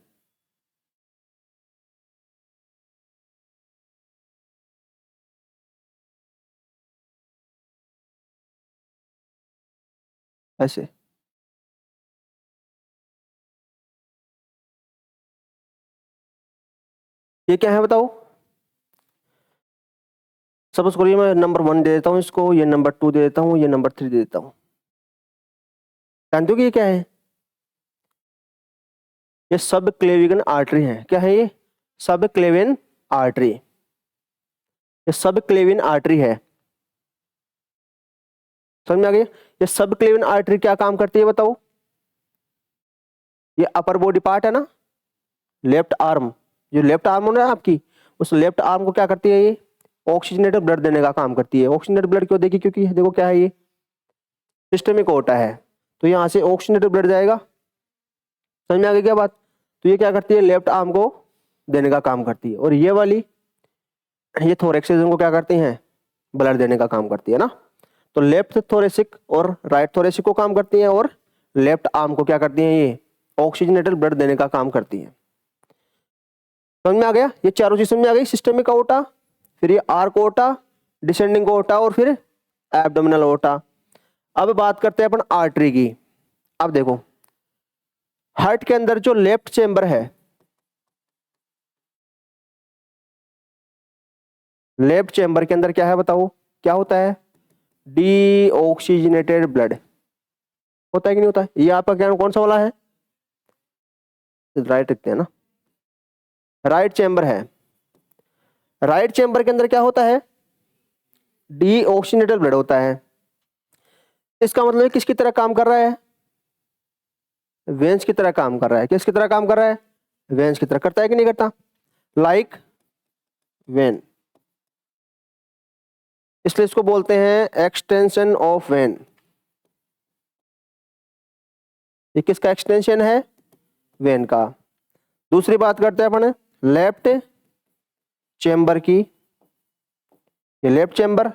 ऐसे। ये क्या है बताओ। सपोज करिए मैं नंबर 1 दे देता हूँ इसको, ये नंबर 2 दे देता हूँ, ये नंबर 3 दे देता हूँ। जानते हो कि ये क्या है, ये सब क्लेवियन आर्टरी है। क्या है ये, सब क्लेवियन आर्टरी। ये सब क्लेवियन आर्टरी है, समझ में आ गई। ये सब क्लेवियन आर्टरी क्या काम करती है बताओ। ये अपर बॉडी पार्ट है ना, लेफ्ट आर्म, जो लेफ्ट आर्म है ना आपकी, उस लेफ्ट आर्म को क्या करती है, ये ऑक्सीजनेटेड ब्लड देने का काम करती है। ऑक्सीजनेटेड ब्लड क्यों देगी, क्योंकि देखो क्या है, ये सिस्टमिक ओटा है, तो यहाँ से ऑक्सीजनेटेड ब्लड जाएगा। समझ में आ गई क्या बात। तो ये क्या करती है, लेफ्ट आर्म को देने का काम करती है। और ये वाली, ये थोरेक्स को क्या करती हैं, ब्लड देने का काम करती है ना। तो लेफ्ट थोरेसिक और राइट थोरेसिक को काम करती हैं, और लेफ्ट आर्म को क्या करती हैं, ये ऑक्सीजनेटेड ब्लड देने का काम करती है। समझ में आ गया, ये चारों चीज समझ में आ गई। सिस्टमिक ओटा, फिर ये आर्क ओटा, डिसेंडिंग ओटा, और फिर एब्डोमिनल ओटा। अब बात करते हैं अपन आर्टरी की। अब देखो, हार्ट के अंदर जो लेफ्ट चेंबर है, लेफ्ट चेंबर के अंदर क्या है बताओ, क्या होता है, डीऑक्सीजनेटेड ब्लड होता है कि नहीं होता है। ये आपका क्या कौन सा वाला है, राइट लिखते हैं ना, राइट चेंबर है। राइट चेंबर के अंदर क्या होता है, डीऑक्सीजनेटेड ब्लड होता है। इसका मतलब किसकी तरह काम कर रहा है, वेंस की तरह काम कर रहा है। किसकी तरह काम कर रहा है, वेंस की तरह। करता है कि नहीं करता, लाइक वेन। इसलिए इसको बोलते हैं एक्सटेंशन ऑफ वेन। ये किसका एक्सटेंशन है, वेन का। दूसरी बात करते हैं अपन लेफ्ट चेंबर की। ये लेफ्ट चेंबर,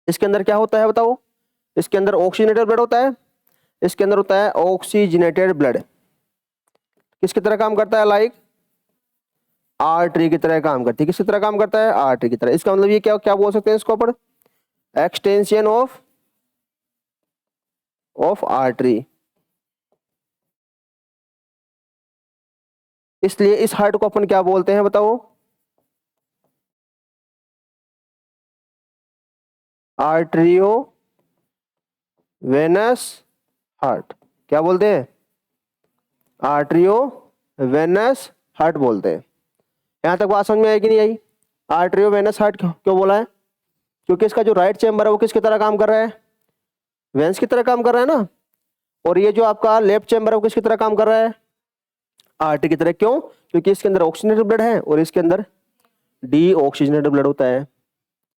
इसके अंदर क्या होता है बताओ, इसके अंदर ऑक्सीजनेटेड ब्लड होता है। इसके अंदर होता है ऑक्सीजनेटेड ब्लड। किसकी तरह काम करता है, लाइक आर्टरी की तरह काम करती है। किसकी तरह काम करता है, आर्टरी की तरह। इसका मतलब ये क्या क्या बोल सकते हैं इसको अपन, एक्सटेंशन ऑफ आर्टरी। इसलिए इस हार्ट को अपन क्या बोलते हैं बताओ, आर्टरियो वेनस हार्ट। क्या बोलते हैं, आर्टरियो वेनस हार्ट बोलते हैं। यहां तक बात समझ में आई कि नहीं आई। आर्टरियो वेनस हार्ट क्यों बोला है, क्योंकि इसका जो राइट चेंबर है वो किसकी तरह काम कर रहा है, वेंस की तरह काम कर रहा है ना। और ये जो आपका लेफ्ट चेंबर है वो किसकी तरह काम कर रहा है, आर्टरी की तरह। क्यों, क्योंकि इसके अंदर ऑक्सीजनेटेड ब्लड है और इसके अंदर डीऑक्सीजनेटेड ब्लड होता है।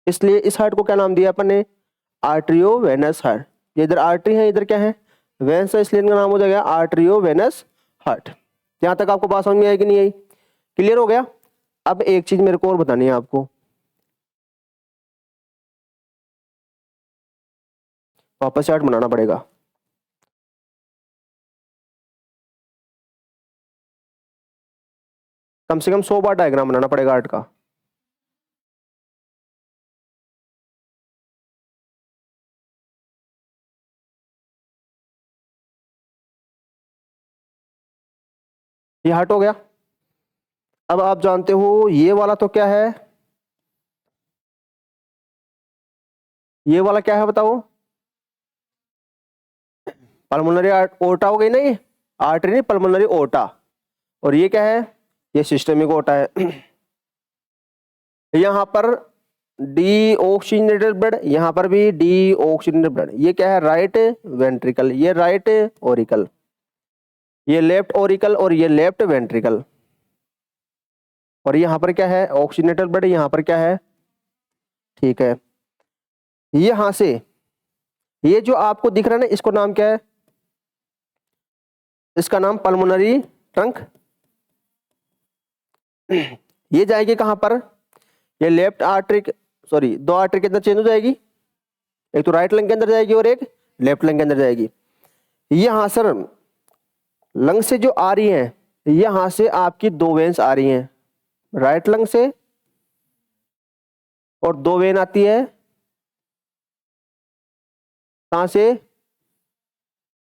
इसलिए इस हार्ट को क्या नाम दिया अपन ने, आर्टरियो वेनस हार्ट। ये इधर आर्टरी है, इधर क्या है, वेंस है, इसलिए इनका नाम हो जाएगा आर्टरियो वेनस हार्ट। यहां तक आपको बात समझ में आई कि नहीं आई, क्लियर हो गया। अब एक चीज मेरे को और बतानी है आपको, वापस चार्ट बनाना पड़ेगा। कम से कम 100 बार डायग्राम बनाना पड़ेगा आर्ट का। ये हार्ट हो गया। अब आप जानते हो ये वाला तो क्या है, ये वाला क्या है बताओ, पल्मोनरी ओटा हो गई ना, ये आर्टरी नहीं, पल्मोनरी ओटा। और ये क्या है, ये सिस्टमिक ओटा है। यहां पर डीऑक्सीजनेटेड ब्लड, यहां पर भी डीऑक्सीजनेटेड ब्लड। ये क्या है, राइट वेंट्रिकल, ये राइट ओरिकल। ये लेफ्ट ओरिकल और ये लेफ्ट वेंट्रिकल। और यहाँ पर क्या है, ऑक्सीनेटर ब्लड, यहाँ पर क्या है, ठीक है। यहां से ये जो आपको दिख रहा है ना, इसको नाम क्या है, इसका नाम पल्मोनरी ट्रंक। ये जाएगी कहां पर, ये लेफ्ट आर्टरी, सॉरी दो आर्टरी के अंदर चेंज हो जाएगी, एक तो राइट लंग के अंदर जाएगी और एक लेफ्ट लंग के अंदर जाएगी। यहां सर लंग से जो आ रही है, यहां से आपकी दो वेन्स आ रही हैं, राइट लंग से, और दो वेन आती है कहां से,